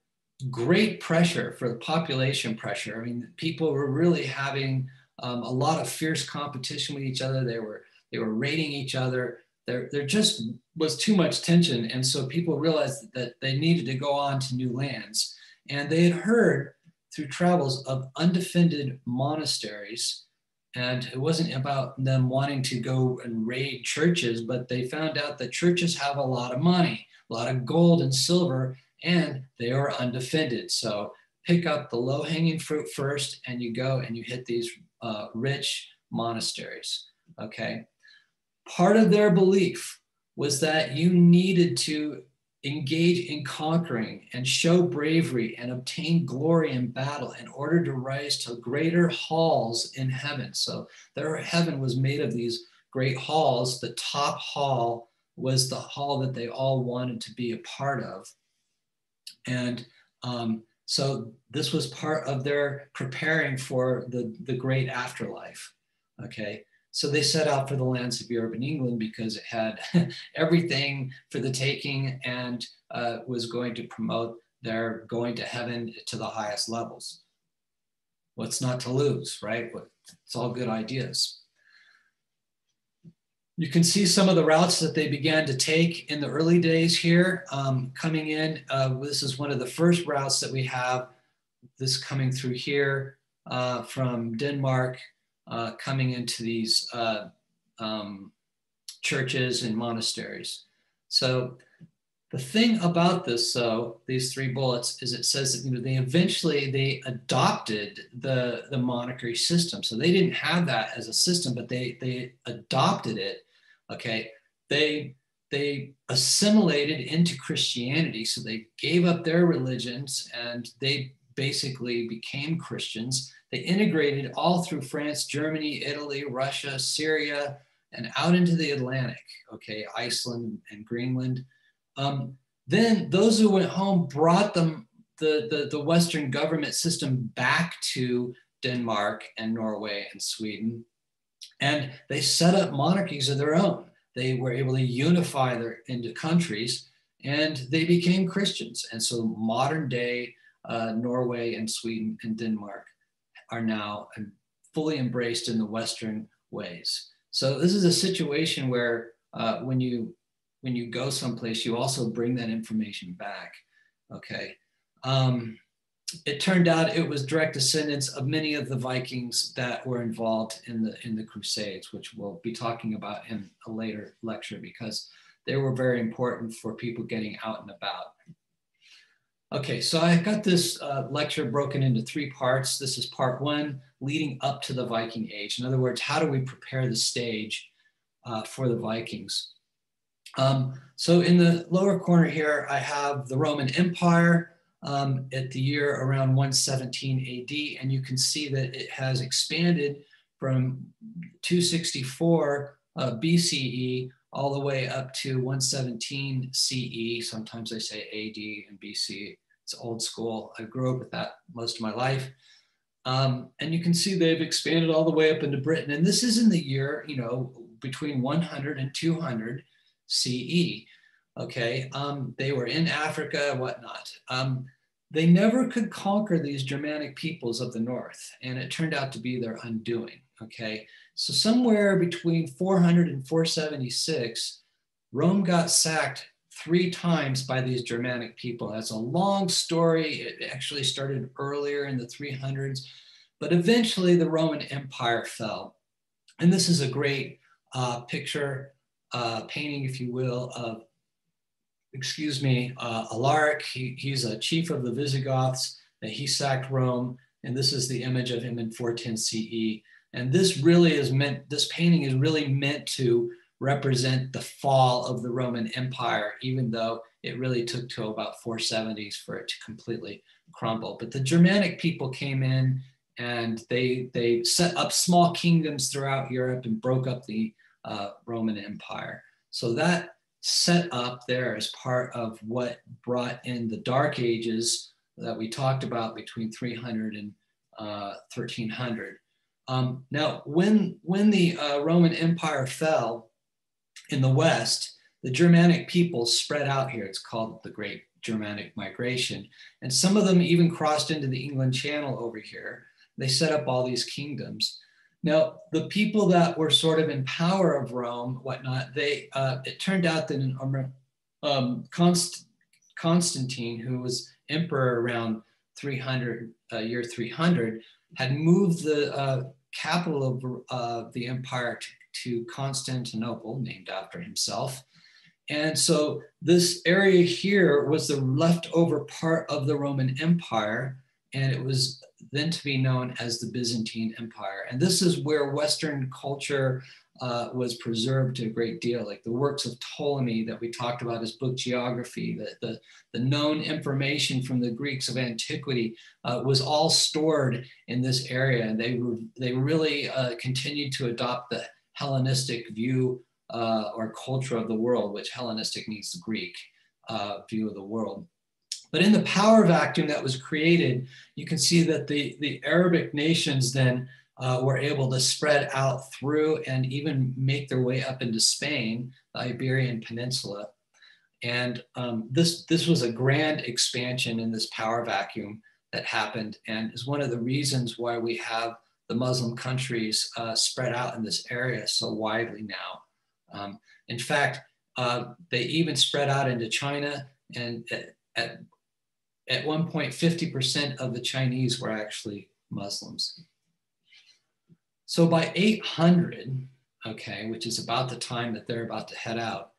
great pressure for the population pressure. I mean, people were really having a lot of fierce competition with each other. They were raiding each other. There just was too much tension. And so people realized that they needed to go on to new lands. And they had heard through travels of undefended monasteries. And it wasn't about them wanting to go and raid churches, but they found out that churches have a lot of money, a lot of gold and silver, and they are undefended. So pick up the low-hanging fruit first, and you go and you hit these rich monasteries, okay? Part of their belief was that you needed to engage in conquering and show bravery and obtain glory in battle in order to rise to greater halls in heaven. So their heaven was made of these great halls. The top hall was the hall that they all wanted to be a part of. And so this was part of their preparing for the great afterlife, okay? So they set out for the lands of Europe and England because it had everything for the taking and was going to promote their going to heaven to the highest levels. What's not to lose, right? It's all good ideas. You can see some of the routes that they began to take in the early days here. Coming in, this is one of the first routes that we have, this coming through here from Denmark, coming into these churches and monasteries. So the thing about this, though, these three bullets, is it says that they eventually adopted the monarchy system. So they didn't have that as a system, but they adopted it. Okay, they assimilated into Christianity. So they gave up their religions and they basically became Christians. They integrated all through France, Germany, Italy, Russia, Syria, and out into the Atlantic, okay, Iceland and Greenland. Then those who went home brought them the Western government system back to Denmark and Norway and Sweden. And they set up monarchies of their own. They were able to unify into countries and they became Christians. And so modern day Norway and Sweden and Denmark are now fully embraced in the Western ways. So this is a situation where when you go someplace, you also bring that information back. Okay. It turned out it was direct descendants of many of the Vikings that were involved in the Crusades, which we'll be talking about in a later lecture because they were very important for people getting out and about. Okay, so I got this lecture broken into 3 parts. This is part 1, leading up to the Viking Age. In other words, how do we prepare the stage for the Vikings? So in the lower corner here, I have the Roman Empire at the year around 117 AD, and you can see that it has expanded from 264 BCE all the way up to 117 CE. Sometimes I say AD and BC. It's old school. I grew up with that most of my life. And you can see they've expanded all the way up into Britain. And this is in the year, you know, between 100 and 200 CE. Okay, they were in Africa and whatnot. They never could conquer these Germanic peoples of the north, and it turned out to be their undoing. Okay, so somewhere between 400 and 476, Rome got sacked 3 times by these Germanic people. That's a long story. It actually started earlier in the 300s, but eventually the Roman Empire fell. And this is a great picture, painting, if you will, of, Alaric. He's a chief of the Visigoths, and he sacked Rome. And this is the image of him in 410 CE. And this really is meant, this painting is really meant to represent the fall of the Roman Empire, even though it really took till about 470s for it to completely crumble. But the Germanic people came in and they set up small kingdoms throughout Europe and broke up the Roman Empire. So that set up there as part of what brought in the Dark Ages that we talked about between 300 and 1300. Now, when the Roman Empire fell in the West, the Germanic people spread out here. It's called the Great Germanic Migration. And some of them even crossed into the England Channel over here. They set up all these kingdoms. Now, the people that were sort of in power of Rome, whatnot, it turned out that Constantine, who was emperor around 300, year 300, had moved the capital of the empire to Constantinople, named after himself. And so this area here was the leftover part of the Roman Empire, and it was then to be known as the Byzantine Empire. And this is where Western culture was preserved to a great deal, like the works of Ptolemy that we talked about, his book Geography, the known information from the Greeks of antiquity was all stored in this area. And they really continued to adopt the Hellenistic view or culture of the world, which Hellenistic means the Greek view of the world. But in the power vacuum that was created, you can see that the Arabic nations then were able to spread out through and even make their way up into Spain, the Iberian Peninsula. And this was a grand expansion in this power vacuum that happened, and is one of the reasons why we have the Muslim countries spread out in this area so widely now. In fact, they even spread out into China, and at one point, 50% of the Chinese were actually Muslims. So by 800, okay, which is about the time that they're about to head out,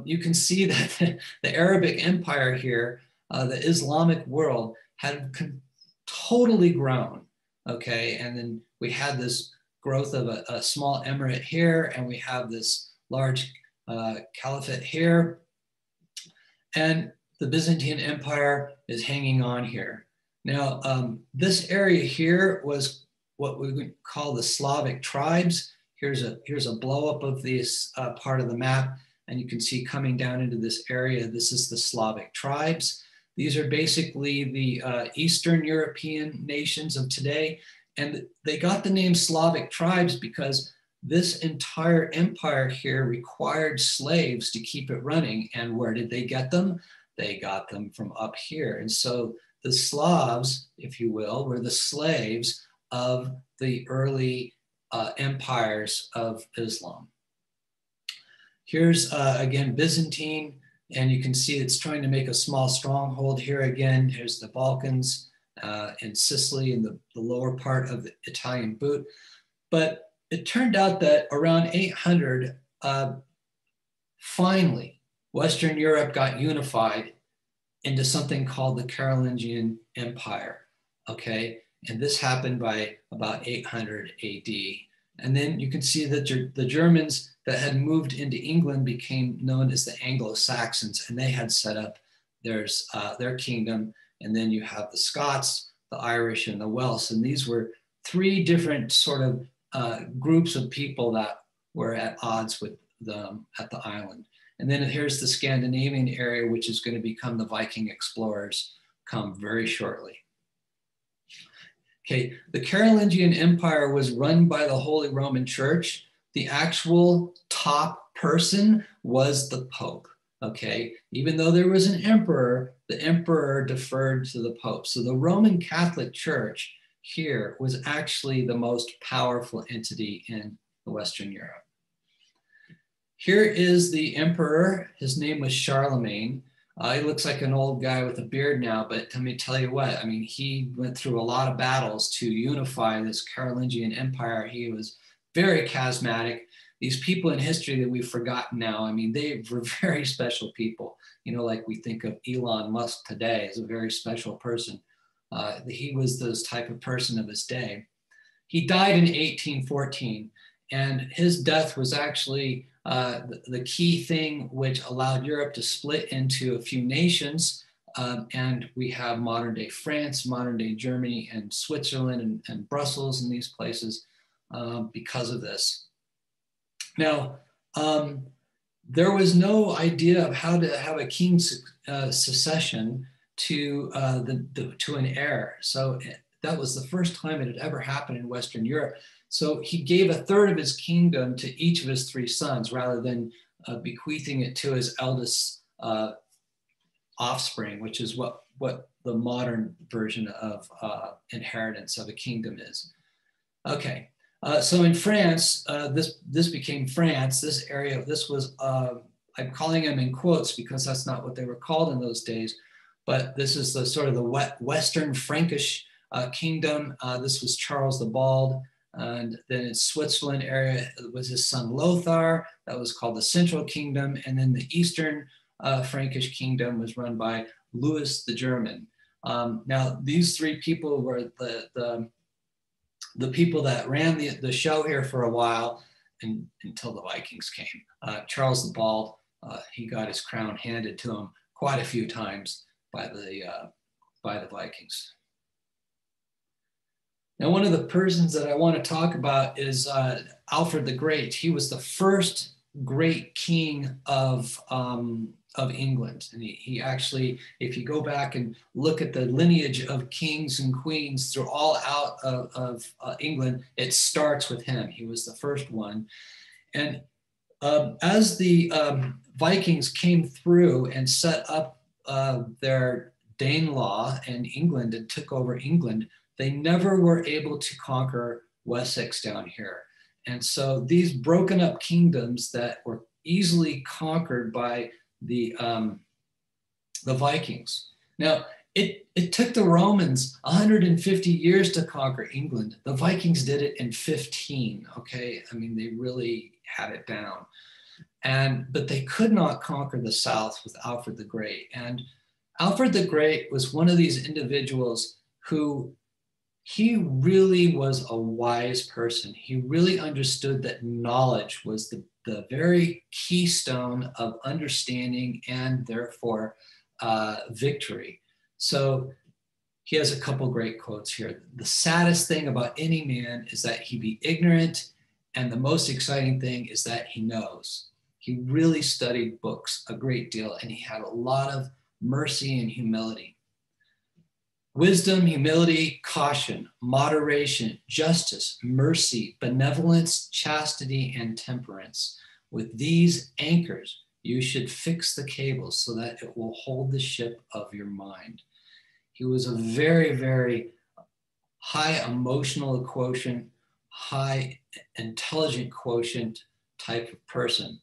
you can see that the Arabic Empire here, the Islamic world, had totally grown, okay? And then we had this growth of a small emirate here, and we have this large caliphate here. And the Byzantine Empire is hanging on here. Now, this area here was what we would call the Slavic tribes. Here's a blow up of this part of the map, and you can see coming down into this area, this is the Slavic tribes. These are basically the Eastern European nations of today, and they got the name Slavic tribes because this entire empire here required slaves to keep it running. And where did they get them? They got them from up here. And so the Slavs, if you will, were the slaves of the early empires of Islam. Here's again Byzantine, and you can see it's trying to make a small stronghold here again. Here's the Balkans and Sicily in the lower part of the Italian boot. But it turned out that around 800, finally, Western Europe got unified into something called the Carolingian Empire, okay? And this happened by about 800 AD. And then you can see that the Germans that had moved into England became known as the Anglo-Saxons, and they had set up their kingdom. And then you have the Scots, the Irish, and the Welsh. And these were three different sort of groups of people that were at odds with them at the island. And then here's the Scandinavian area, which is going to become the Viking explorers come very shortly. Okay, the Carolingian Empire was run by the Holy Roman Church. The actual top person was the Pope, okay? Even though there was an emperor, the emperor deferred to the Pope. So the Roman Catholic Church here was actually the most powerful entity in Western Europe. Here is the emperor. His name was Charlemagne. He looks like an old guy with a beard now, but let me tell you what, I mean, he went through a lot of battles to unify this Carolingian Empire. He was very charismatic. These people in history that we've forgotten now, I mean, they were very special people. You know, like we think of Elon Musk today as a very special person. He was this type of person of his day. He died in 1814, and his death was actually the key thing which allowed Europe to split into a few nations. And we have modern day France, modern day Germany, and Switzerland, and Brussels, and these places because of this. Now, there was no idea of how to have a king's succession to an heir. So that was the first time it had ever happened in Western Europe. So he gave a third of his kingdom to each of his three sons rather than bequeathing it to his eldest offspring, which is what the modern version of inheritance of a kingdom is. Okay, so in France, this became France. This area, this was, I'm calling them in quotes because that's not what they were called in those days, but this is the sort of the Western Frankish kingdom. This was Charles the Bald. And then in Switzerland area, it was his son Lothar. That was called the Central Kingdom. And then the Eastern Frankish kingdom was run by Louis the German. Now, these three people were the people that ran the show here for a while until the Vikings came. Charles the Bald, he got his crown handed to him quite a few times by the Vikings. Now, one of the persons that I want to talk about is Alfred the Great. He was the first great king of England. And he actually, if you go back and look at the lineage of kings and queens through all out of England, it starts with him. He was the first one. And as the Vikings came through and set up their Danelaw in England and took over England, they never were able to conquer Wessex down here. And so these broken up kingdoms that were easily conquered by the Vikings. Now, it took the Romans 150 years to conquer England. The Vikings did it in 15, okay? I mean, they really had it down. But they could not conquer the South with Alfred the Great. And Alfred the Great was one of these individuals who he really was a wise person. He really understood that knowledge was the very keystone of understanding and therefore victory. So he has a couple great quotes here. The saddest thing about any man is that he be ignorant, and the most exciting thing is that he knows. He really studied books a great deal, and he had a lot of mercy and humility. Wisdom, humility, caution, moderation, justice, mercy, benevolence, chastity, and temperance. With these anchors, you should fix the cables so that it will hold the ship of your mind. He was a very, very high emotional quotient, high intelligent quotient type of person.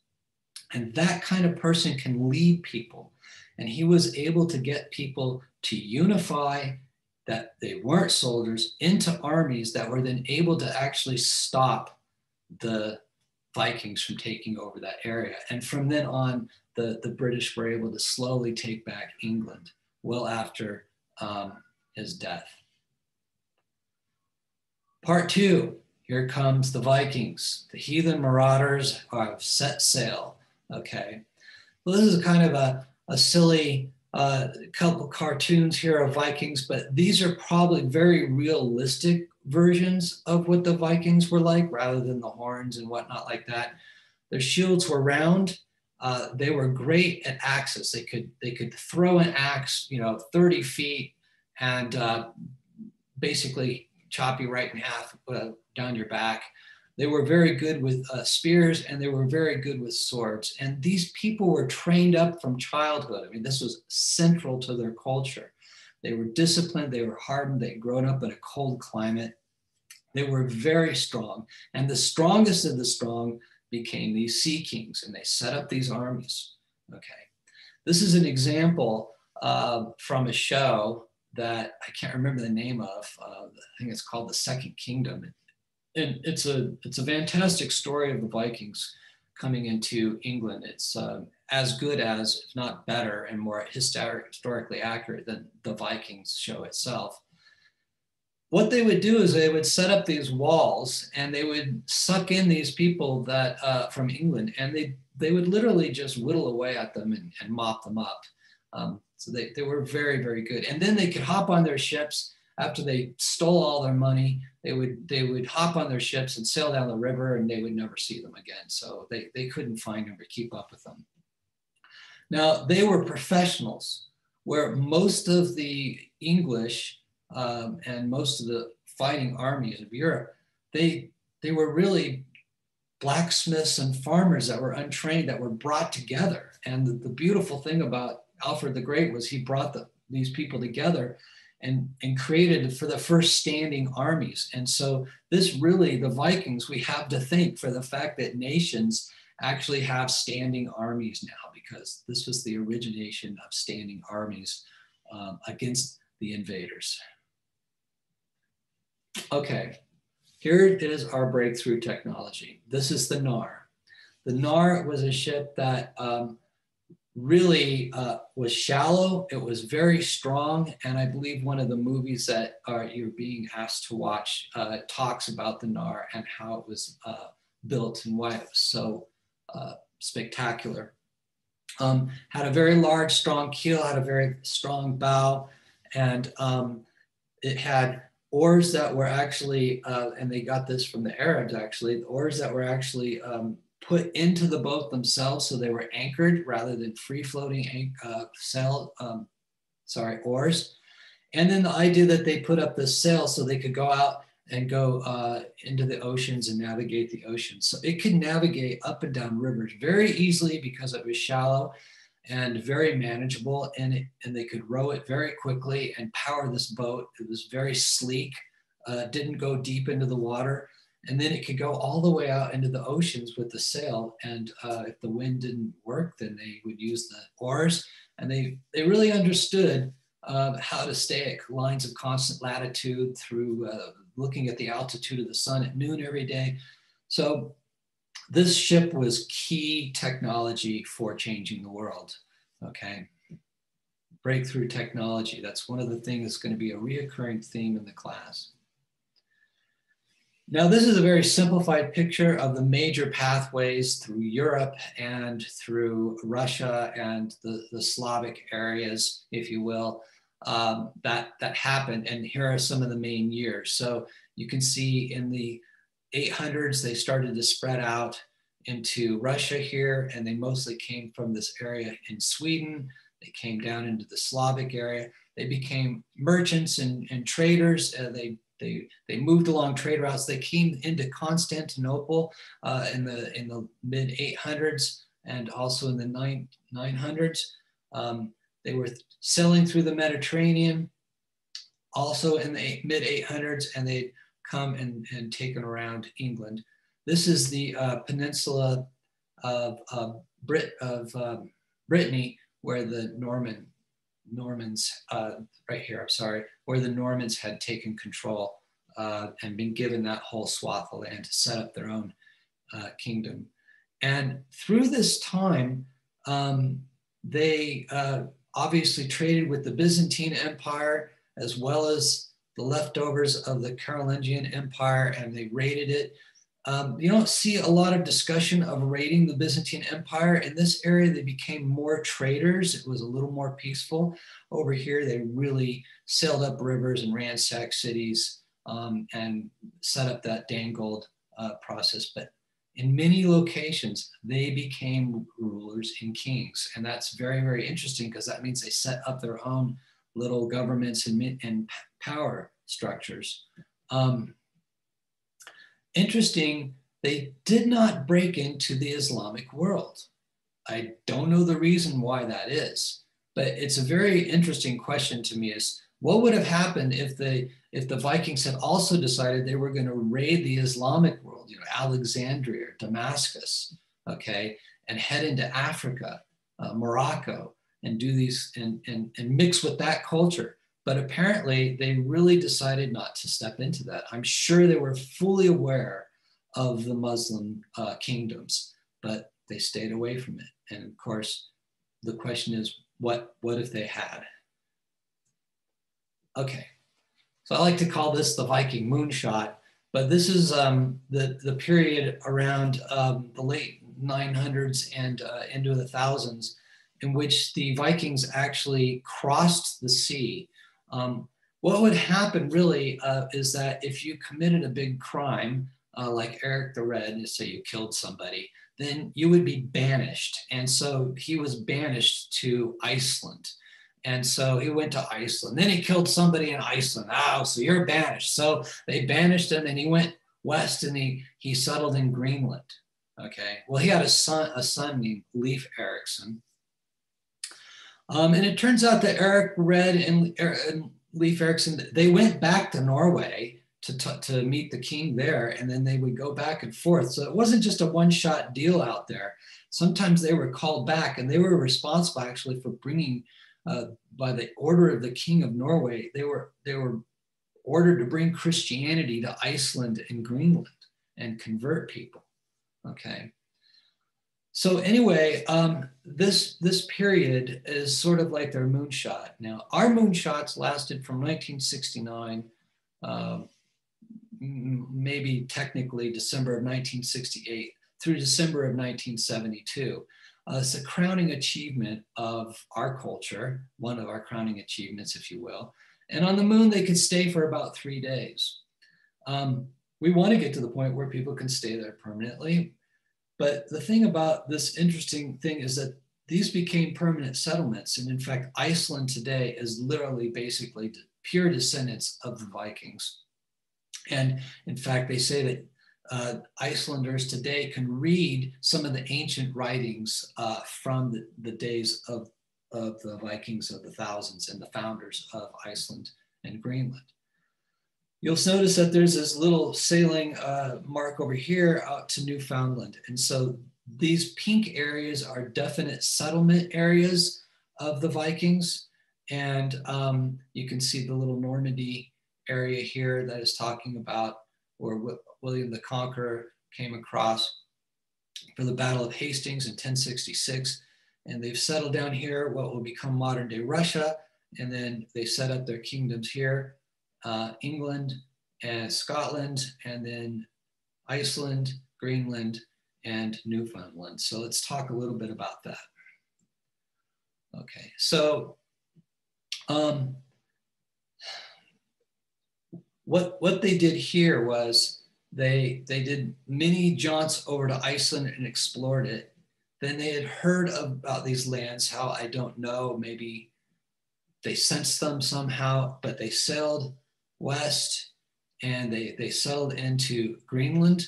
And that kind of person can lead people. And he was able to get people to unify, that they weren't soldiers, into armies that were then able to actually stop the Vikings from taking over that area. And from then on, the British were able to slowly take back England well after his death. Part two, here comes the Vikings. The heathen marauders have set sail, okay? Well, this is kind of a silly couple cartoons here of Vikings, but these are probably very realistic versions of what the Vikings were like, rather than the horns and whatnot like that. Their shields were round. They were great at axes. They could throw an axe, 30 feet and basically chop you right in half down your back. They were very good with spears, and they were very good with swords. And these people were trained up from childhood. I mean, this was central to their culture. They were disciplined, they were hardened, they had grown up in a cold climate. They were very strong. And the strongest of the strong became these sea kings, and they set up these armies. Okay. This is an example from a show that I can't remember the name of. I think it's called The Second Kingdom. And it's a fantastic story of the Vikings coming into England. It's as good as, if not better, and more historically accurate than the Vikings show itself. What they would do is they would set up these walls, and they would suck in these people that from England, and they would literally just whittle away at them and mop them up. So they were very, very good. And then they could hop on their ships after they stole all their money. They would hop on their ships and sail down the river, and they would never see them again. So they couldn't find them or keep up with them. Now, they were professionals, where most of the English and most of the fighting armies of Europe, they were really blacksmiths and farmers that were untrained, that were brought together. And the beautiful thing about Alfred the Great was he brought these people together and created for the first standing armies. And so this really, the Vikings, we have to thank for the fact that nations actually have standing armies now, because this was the origination of standing armies against the invaders. Okay, here it is, our breakthrough technology. This is the Nar. The Nar was a ship that really was shallow. It was very strong. And I believe one of the movies that you're being asked to watch talks about the Nar and how it was built and why it was so spectacular. Had a very large, strong keel, had a very strong bow, and it had oars that were actually, and they got this from the Arabs actually, the oars that were actually put into the boat themselves, so they were anchored rather than free-floating oars. And then the idea that they put up this sail so they could go out and go into the oceans and navigate the oceans. So it could navigate up and down rivers very easily because it was shallow and very manageable, and they could row it very quickly and power this boat. It was very sleek, didn't go deep into the water. And then it could go all the way out into the oceans with the sail. And if the wind didn't work, then they would use the oars. And they really understood how to stay at lines of constant latitude through looking at the altitude of the sun at noon every day. So this ship was key technology for changing the world, okay? Breakthrough technology, that's one of the things that's going to be a reoccurring theme in the class. Now, this is a very simplified picture of the major pathways through Europe and through Russia and the Slavic areas, if you will, that happened. And here are some of the main years. So you can see in the 800s, they started to spread out into Russia here, and they mostly came from this area in Sweden. They came down into the Slavic area. They became merchants and traders. They moved along trade routes. They came into Constantinople in the mid 800s and also in the 900s. They were sailing through the Mediterranean. also in the mid 800s, and they'd come and taken around England. This is the peninsula of Brittany, where the Normans, right here, I'm sorry, where the Normans had taken control and been given that whole swath of land to set up their own kingdom. And through this time, they obviously traded with the Byzantine Empire, as well as the leftovers of the Carolingian Empire, and they raided it. You don't see a lot of discussion of raiding the Byzantine Empire. In this area, they became more traders. It was a little more peaceful. Over here, they really sailed up rivers and ransacked cities and set up that dangled process. But in many locations, they became rulers and kings. And that's very, very interesting, because that means they set up their own little governments and power structures. Interesting, they did not break into the Islamic world. I don't know the reason why that is, but it's a very interesting question to me, is what would have happened if the Vikings had also decided they were going to raid the Islamic world, you know, Alexandria, Damascus, okay, and head into Africa, Morocco, and do these and mix with that culture. But apparently they really decided not to step into that. I'm sure they were fully aware of the Muslim kingdoms, but they stayed away from it. And of course, the question is, what if they had? Okay, so I like to call this the Viking moonshot, but this is the period around the late 900s and into the thousands, in which the Vikings actually crossed the sea. What would happen really is that if you committed a big crime, like Eric the Red, say you killed somebody, then you would be banished. And so he was banished to Iceland. And so he went to Iceland. Then he killed somebody in Iceland. Oh, so you're banished. So they banished him, and he went west, and he settled in Greenland. Okay. Well, he had a son named Leif Erikson. And it turns out that Eric Red and Leif Erikson, they went back to Norway to meet the king there, and then they would go back and forth. So it wasn't just a one-shot deal out there. Sometimes they were called back, and they were responsible actually for bringing, by the order of the king of Norway, they were ordered to bring Christianity to Iceland and Greenland and convert people. Okay. So anyway, this period is sort of like their moonshot. Now, our moonshots lasted from 1969, maybe technically December of 1968 through December of 1972. It's a crowning achievement of our culture, one of our crowning achievements, if you will. And on the moon, they could stay for about 3 days. We want to get to the point where people can stay there permanently. But the thing about this interesting thing is that these became permanent settlements. And in fact, Iceland today is literally basically pure descendants of the Vikings. And in fact, they say that Icelanders today can read some of the ancient writings from the days of the Vikings of the thousands and the founders of Iceland and Greenland. You'll notice that there's this little sailing mark over here out to Newfoundland. And so these pink areas are definite settlement areas of the Vikings. And you can see the little Normandy area here that is talking about where William the Conqueror came across for the Battle of Hastings in 1066. And they've settled down here, what will become modern day Russia. And then they set up their kingdoms here. England and Scotland, and then Iceland, Greenland, and Newfoundland. So let's talk a little bit about that. Okay, so what they did here was they did many jaunts over to Iceland and explored it. Then they had heard about these lands, how I don't know, maybe they sensed them somehow, but they sailed west and they settled into Greenland.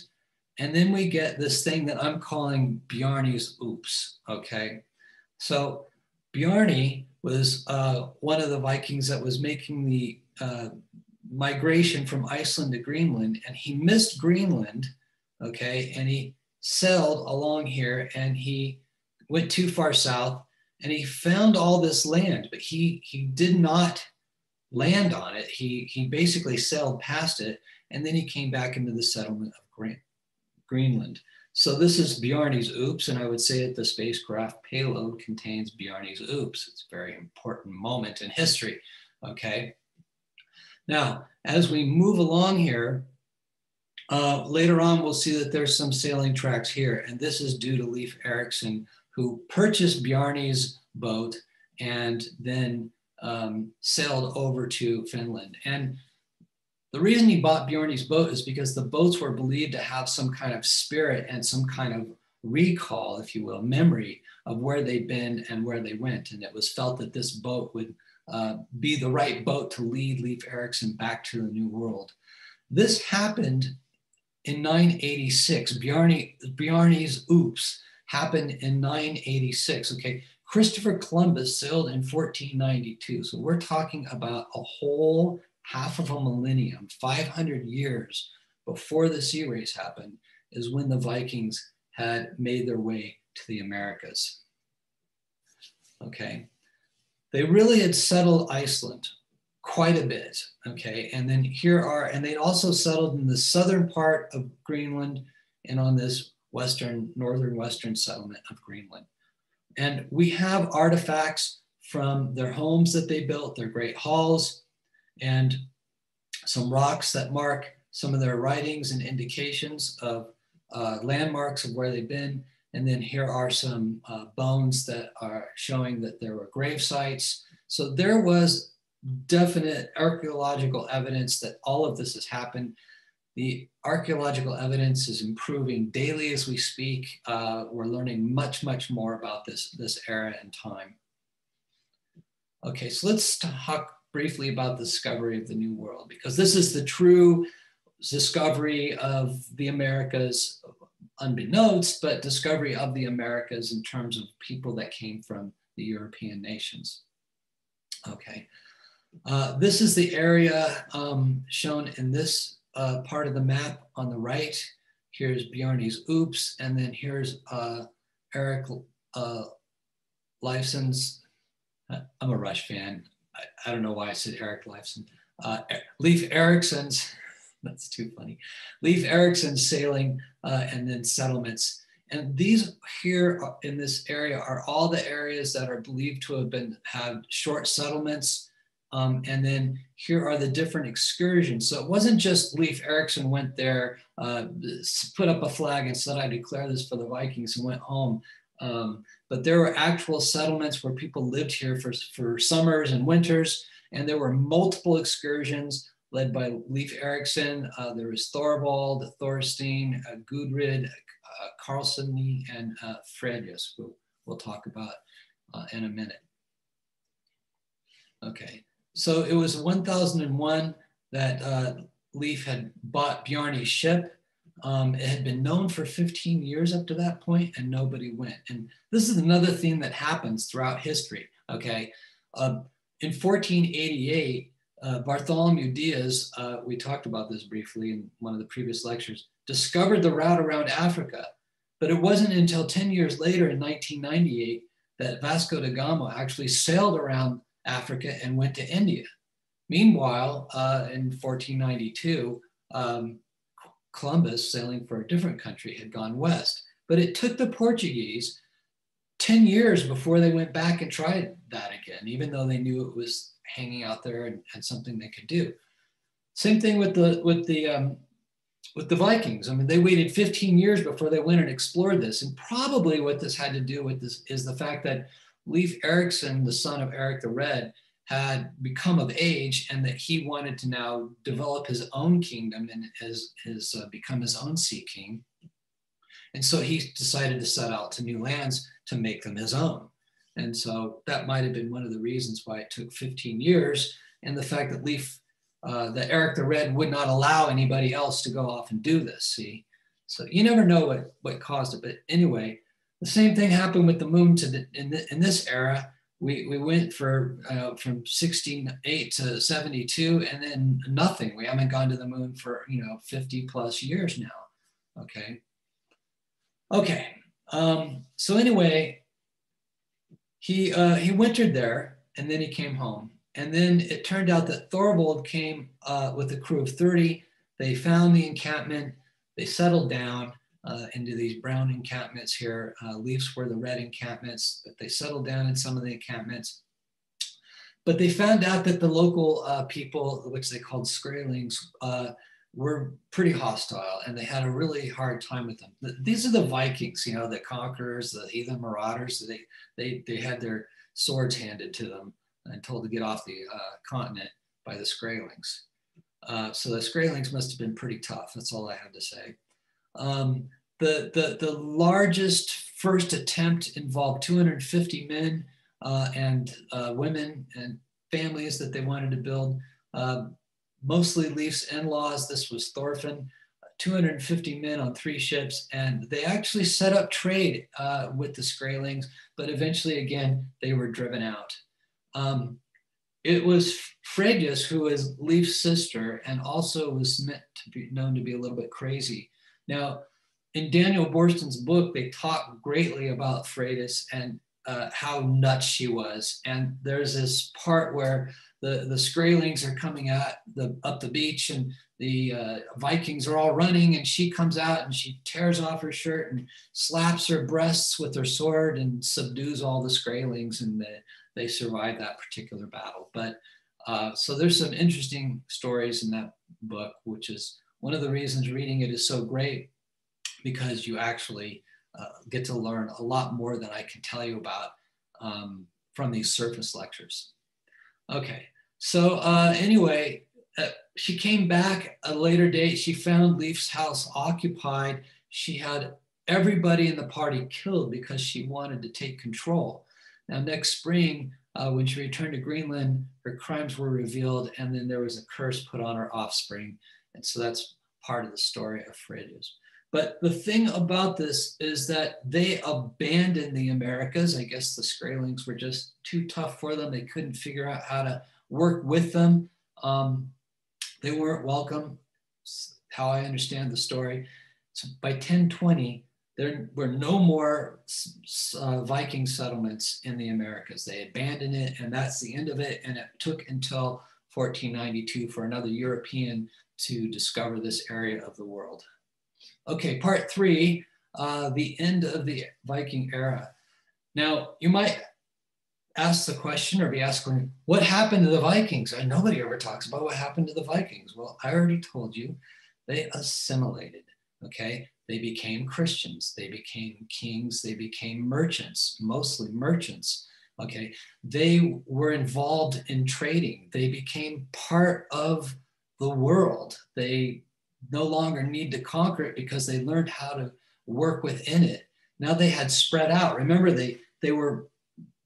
And then we get this thing that I'm calling Bjarne's oops, okay? So Bjarne was one of the Vikings that was making the migration from Iceland to Greenland, and he missed Greenland, okay, and he sailed along here, and he went too far south, and he found all this land, but he did not land on it. He basically sailed past it, and then he came back into the settlement of Greenland. So this is Bjarne's Oops, and I would say that the spacecraft payload contains Bjarne's Oops. It's a very important moment in history, okay? Now, as we move along here, later on, we'll see that there's some sailing tracks here, and this is due to Leif Erikson, who purchased Bjarne's boat and then sailed over to Finland. And the reason he bought Bjarne's boat is because the boats were believed to have some kind of spirit and some kind of recall, if you will, memory of where they'd been and where they went. And it was felt that this boat would be the right boat to lead Leif Erikson back to the New World. This happened in 986. Bjarne's Oops happened in 986. Okay, Christopher Columbus sailed in 1492. So we're talking about a whole half of a millennium, 500 years before the sea race happened, is when the Vikings had made their way to the Americas. Okay, they really had settled Iceland quite a bit. Okay, and then and they'd also settled in the southern part of Greenland and on this northern western settlement of Greenland. And we have artifacts from their homes that they built, their great halls, and some rocks that mark some of their writings and indications of landmarks of where they've been. And then here are some bones that are showing that there were grave sites. So there was definite archaeological evidence that all of this has happened. The archaeological evidence is improving daily as we speak. We're learning much, much more about this era and time. Okay, so let's talk briefly about the discovery of the New World, because this is the true discovery of the Americas, unbeknownst, but discovery of the Americas in terms of people that came from the European nations. Okay, this is the area shown in this part of the map on the right. Here's Bjarne's Oops, and then here's Eric Leifson's. I'm a Rush fan. I don't know why I said Eric Leifson. Leif Erikson's, that's too funny. Leif Erikson's sailing and then settlements. And these here in this area are all the areas that are believed to have had short settlements. And then here are the different excursions. So it wasn't just Leif Erikson went there, put up a flag and said, I declare this for the Vikings, and went home. But there were actual settlements where people lived here for summers and winters, and there were multiple excursions led by Leif Erikson. There was Thorvald, Thorstein, Gudrid, Karlsson, and Fredjus, who we'll talk about in a minute. Okay, so it was 1001 that Leif had bought Bjarne's ship. It had been known for 15 years up to that point, and nobody went. And this is another theme that happens throughout history, okay? In 1488, Bartholomew Diaz, we talked about this briefly in one of the previous lectures, discovered the route around Africa. But it wasn't until 10 years later in 1998 that Vasco da Gama actually sailed around Africa and went to India. Meanwhile, in 1492, Columbus, sailing for a different country, had gone west. But it took the Portuguese 10 years before they went back and tried that again, even though they knew it was hanging out there and something they could do. Same thing with the Vikings. I mean, they waited 15 years before they went and explored this. And probably what this had to do with this is the fact that Leif Erikson, the son of Eric the Red, had become of age, and that he wanted to now develop his own kingdom and become his own sea king. And so he decided to set out to new lands to make them his own. And so that might have been one of the reasons why it took 15 years, and the fact that that Eric the Red would not allow anybody else to go off and do this, see? So you never know what caused it. But anyway, the same thing happened with the moon in this era. we went for from 1608 to 72, and then nothing. We haven't gone to the moon for 50 plus years now. Okay. So anyway, he wintered there, and then he came home. And then it turned out that Thorvald came with a crew of 30. They found the encampment. They settled down into these brown encampments here. Leafs were the red encampments, but they settled down in some of the encampments. But they found out that the local people, which they called Skraelings, were pretty hostile, and they had a really hard time with them. These are the Vikings, the conquerors, the heathen marauders. They had their swords handed to them and told to get off the continent by the Skraelings. So the Skraelings must have been pretty tough. That's all I have to say. The largest first attempt involved 250 men and women and families that they wanted to build, mostly Leif's in-laws. This was Thorfinn, 250 men on 3 ships, and they actually set up trade with the Skraelings, but eventually, again, they were driven out. It was Freydis, who was Leif's sister, and also was known to be a little bit crazy. Now, in Daniel Borston's book, they talk greatly about Freydis and how nuts she was. And there's this part where the Skraelings are coming up the beach, and the Vikings are all running, and she comes out and she tears off her shirt and slaps her breasts with her sword and subdues all the Skraelings, and they survive that particular battle. But so there's some interesting stories in that book, which is one of the reasons reading it is so great, because you actually get to learn a lot more than I can tell you about from these surface lectures. Okay, so anyway, she came back a later date. She found Leif's house occupied. She had everybody in the party killed because she wanted to take control. Now, next spring, when she returned to Greenland, her crimes were revealed, and then there was a curse put on her offspring. And so that's part of the story of Freydis. But the thing about this is that they abandoned the Americas. I guess the Skraelings were just too tough for them. They couldn't figure out how to work with them. They weren't welcome, how I understand the story. So by 1020, there were no more Viking settlements in the Americas. They abandoned it, and that's the end of it. And it took until 1492 for another European to discover this area of the world. Okay, part 3, the end of the Viking era. Now, you might ask the question or be asking, what happened to the Vikings? And nobody ever talks about what happened to the Vikings. Well, I already told you, they assimilated, okay? They became Christians, they became kings, they became merchants, mostly merchants, okay? They were involved in trading. They became part of the world. They no longer need to conquer it because they learned how to work within it. Now they had spread out. Remember, they were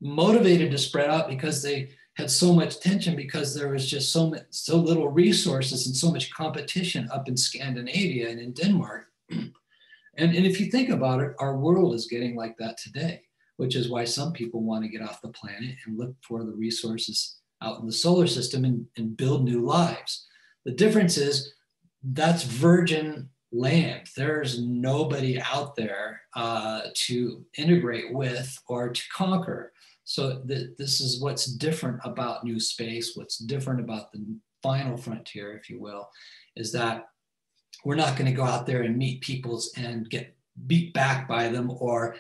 motivated to spread out because they had so much tension, because there was just so little resources and so much competition up in Scandinavia and in Denmark. And if you think about it, our world is getting like that today, which is why some people want to get off the planet and look for the resources out in the solar system and build new lives. The difference is that's virgin land. There's nobody out there to integrate with or to conquer. So this is what's different about new space, what's different about the final frontier, if you will, is that we're not going to go out there and meet peoples and get beat back by them or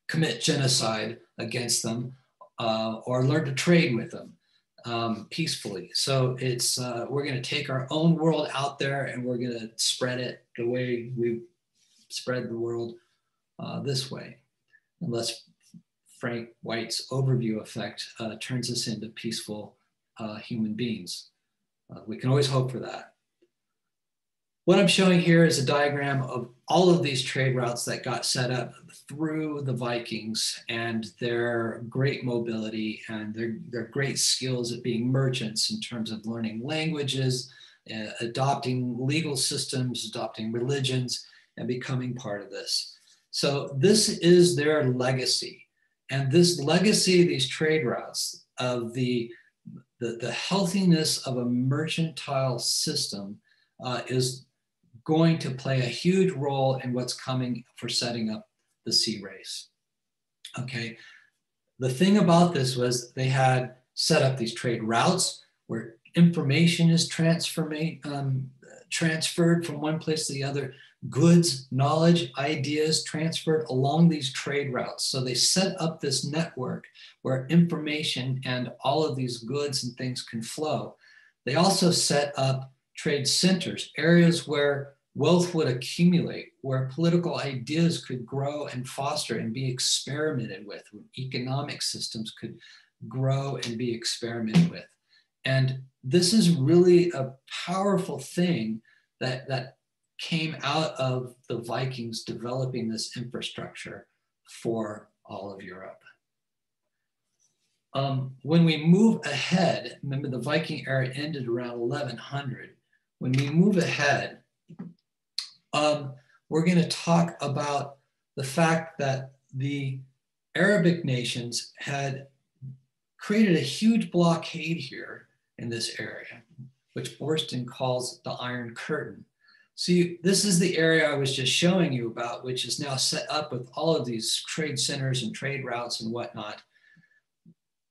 commit genocide against them or learn to trade with them peacefully. So it's we're going to take our own world out there and we're going to spread it the way we spread the world this way, unless Frank White's overview effect turns us into peaceful human beings. We can always hope for that. What I'm showing here is a diagram of all of these trade routes that got set up through the Vikings and their great mobility and their great skills at being merchants in terms of learning languages, adopting legal systems, adopting religions, and becoming part of this. So this is their legacy. And this legacy of these trade routes, of the healthiness of a mercantile system is going to play a huge role in what's coming for setting up the sea race. Okay, the thing about this was they had set up these trade routes where information is transferred from one place to the other, goods, knowledge, ideas transferred along these trade routes. So they set up this network where information and all of these goods and things can flow. They also set up trade centers, areas where wealth would accumulate, where political ideas could grow and foster and be experimented with, where economic systems could grow and be experimented with. And this is really a powerful thing that came out of the Vikings developing this infrastructure for all of Europe. When we move ahead, remember the Viking era ended around 1100. When we move ahead, we're going to talk about the fact that the Arabic nations had created a huge blockade here in this area, which Borston calls the Iron Curtain. See, this is the area I was just showing you about, which is now set up with all of these trade centers and trade routes and whatnot.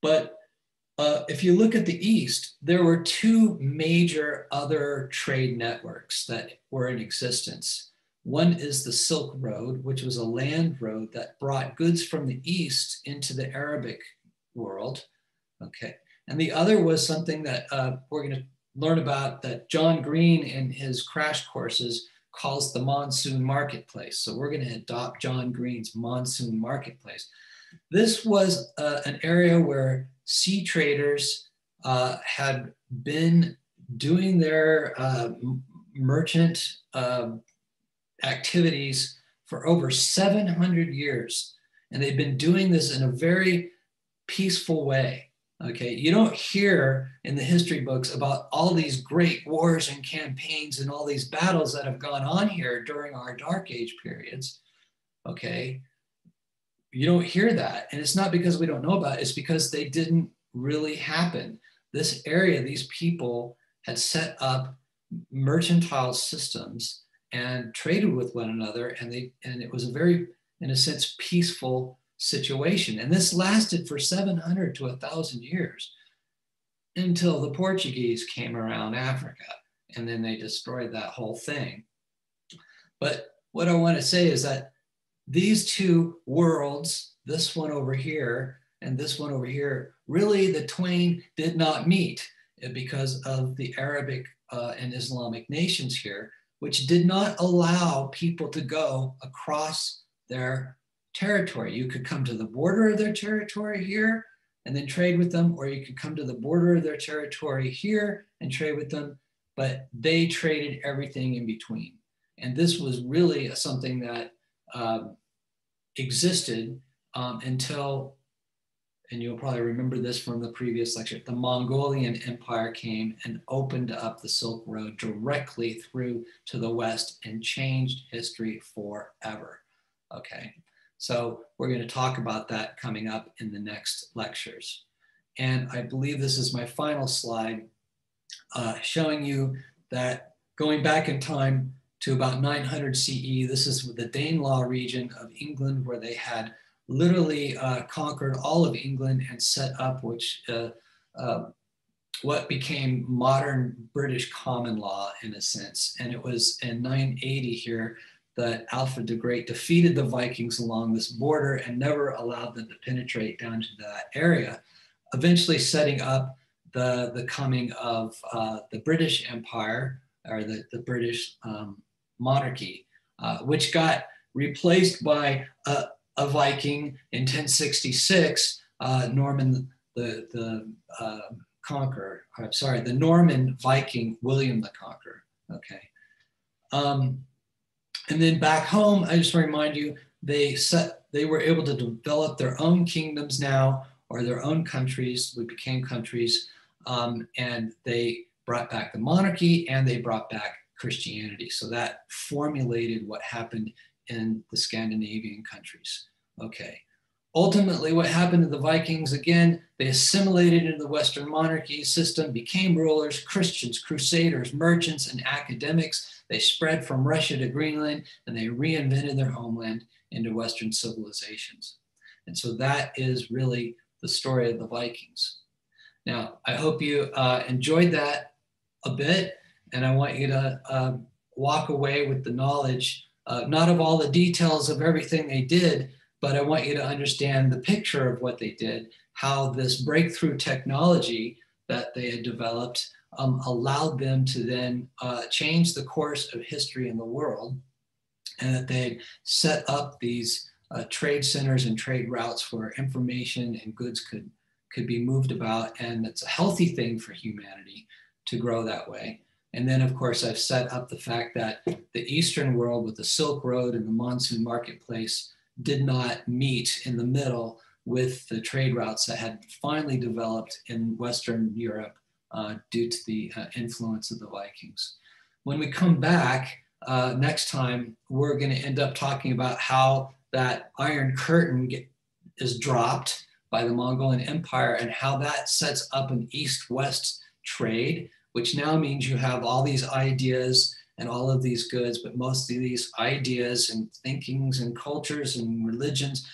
But if you look at the East, there were two major other trade networks that were in existence. One is the Silk Road, which was a land road that brought goods from the East into the Arabic world. Okay. And the other was something that we're going to learn about that John Green in his crash courses calls the monsoon marketplace. So we're going to adopt John Green's monsoon marketplace. This was an area where sea traders had been doing their merchant activities for over 700 years. And they've been doing this in a very peaceful way. Okay, you don't hear in the history books about all these great wars and campaigns and all these battles that have gone on here during our Dark Age periods. Okay, you don't hear that. And it's not because we don't know about it, it's because they didn't really happen. This area, these people had set up mercantile systems and traded with one another, and it was a very, in a sense, peaceful situation. And this lasted for 700 to 1,000 years until the Portuguese came around Africa, and then they destroyed that whole thing. But what I want to say is that these two worlds, this one over here and this one over here, really the twain did not meet because of the Arabic and Islamic nations here, which did not allow people to go across their territory. You could come to the border of their territory here and then trade with them, or you could come to the border of their territory here and trade with them, but they traded everything in between. And this was really something that existed until, and you'll probably remember this from the previous lecture, the Mongolian Empire came and opened up the Silk Road directly through to the West and changed history forever. Okay. So we're going to talk about that coming up in the next lectures. And I believe this is my final slide showing you that going back in time to about 900 CE, this is the Danelaw region of England, where they had literally conquered all of England and set up what became modern British common law in a sense. And it was in 980 here that Alfred the Great defeated the Vikings along this border and never allowed them to penetrate down to that area, eventually setting up the coming of the British Empire, or the British monarchy, which got replaced by a Viking in 1066, Norman the Conqueror. I'm sorry, the Norman Viking William the Conqueror. Okay. And then back home, I just want to remind you, they were able to develop their own kingdoms now, or their own countries. We became countries, and they brought back the monarchy and they brought back Christianity. So that formulated what happened in the Scandinavian countries. Okay. ultimately, what happened to the Vikings, again, they assimilated into the Western monarchy system, became rulers, Christians, crusaders, merchants, and academics. They spread from Russia to Greenland, and they reinvented their homeland into Western civilizations. And so that is really the story of the Vikings. Now, I hope you enjoyed that a bit, and I want you to walk away with the knowledge, not of all the details of everything they did, but I want you to understand the picture of what they did, how this breakthrough technology that they had developed allowed them to then change the course of history in the world, and that they had set up these trade centers and trade routes where information and goods could be moved about. And it's a healthy thing for humanity to grow that way. And then, of course, I've set up the fact that the Eastern world with the Silk Road and the monsoon marketplace did not meet in the middle with the trade routes that had finally developed in Western Europe due to the influence of the Vikings. When we come back next time, we're going to end up talking about how that Iron Curtain is dropped by the Mongolian Empire and how that sets up an East-West trade, which now means you have all these ideas and all of these goods, but most of these ideas and thinkings and cultures and religions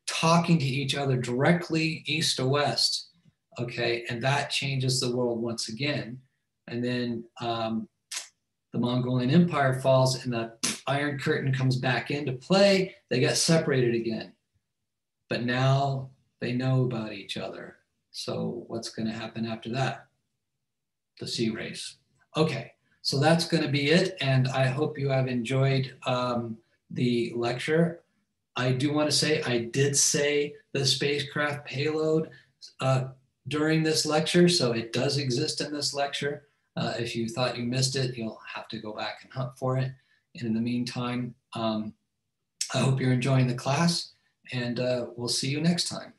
talking to each other directly east to west, okay? And that changes the world once again. And then the Mongolian Empire falls and the Iron Curtain comes back into play. They get separated again, but now they know about each other. So what's going to happen after that? The sea race. Okay, so that's going to be it. And I hope you have enjoyed the lecture. I do want to say, I did say the spacecraft payload during this lecture, so it does exist in this lecture. If you thought you missed it, you'll have to go back and hunt for it. And in the meantime, I hope you're enjoying the class, and we'll see you next time.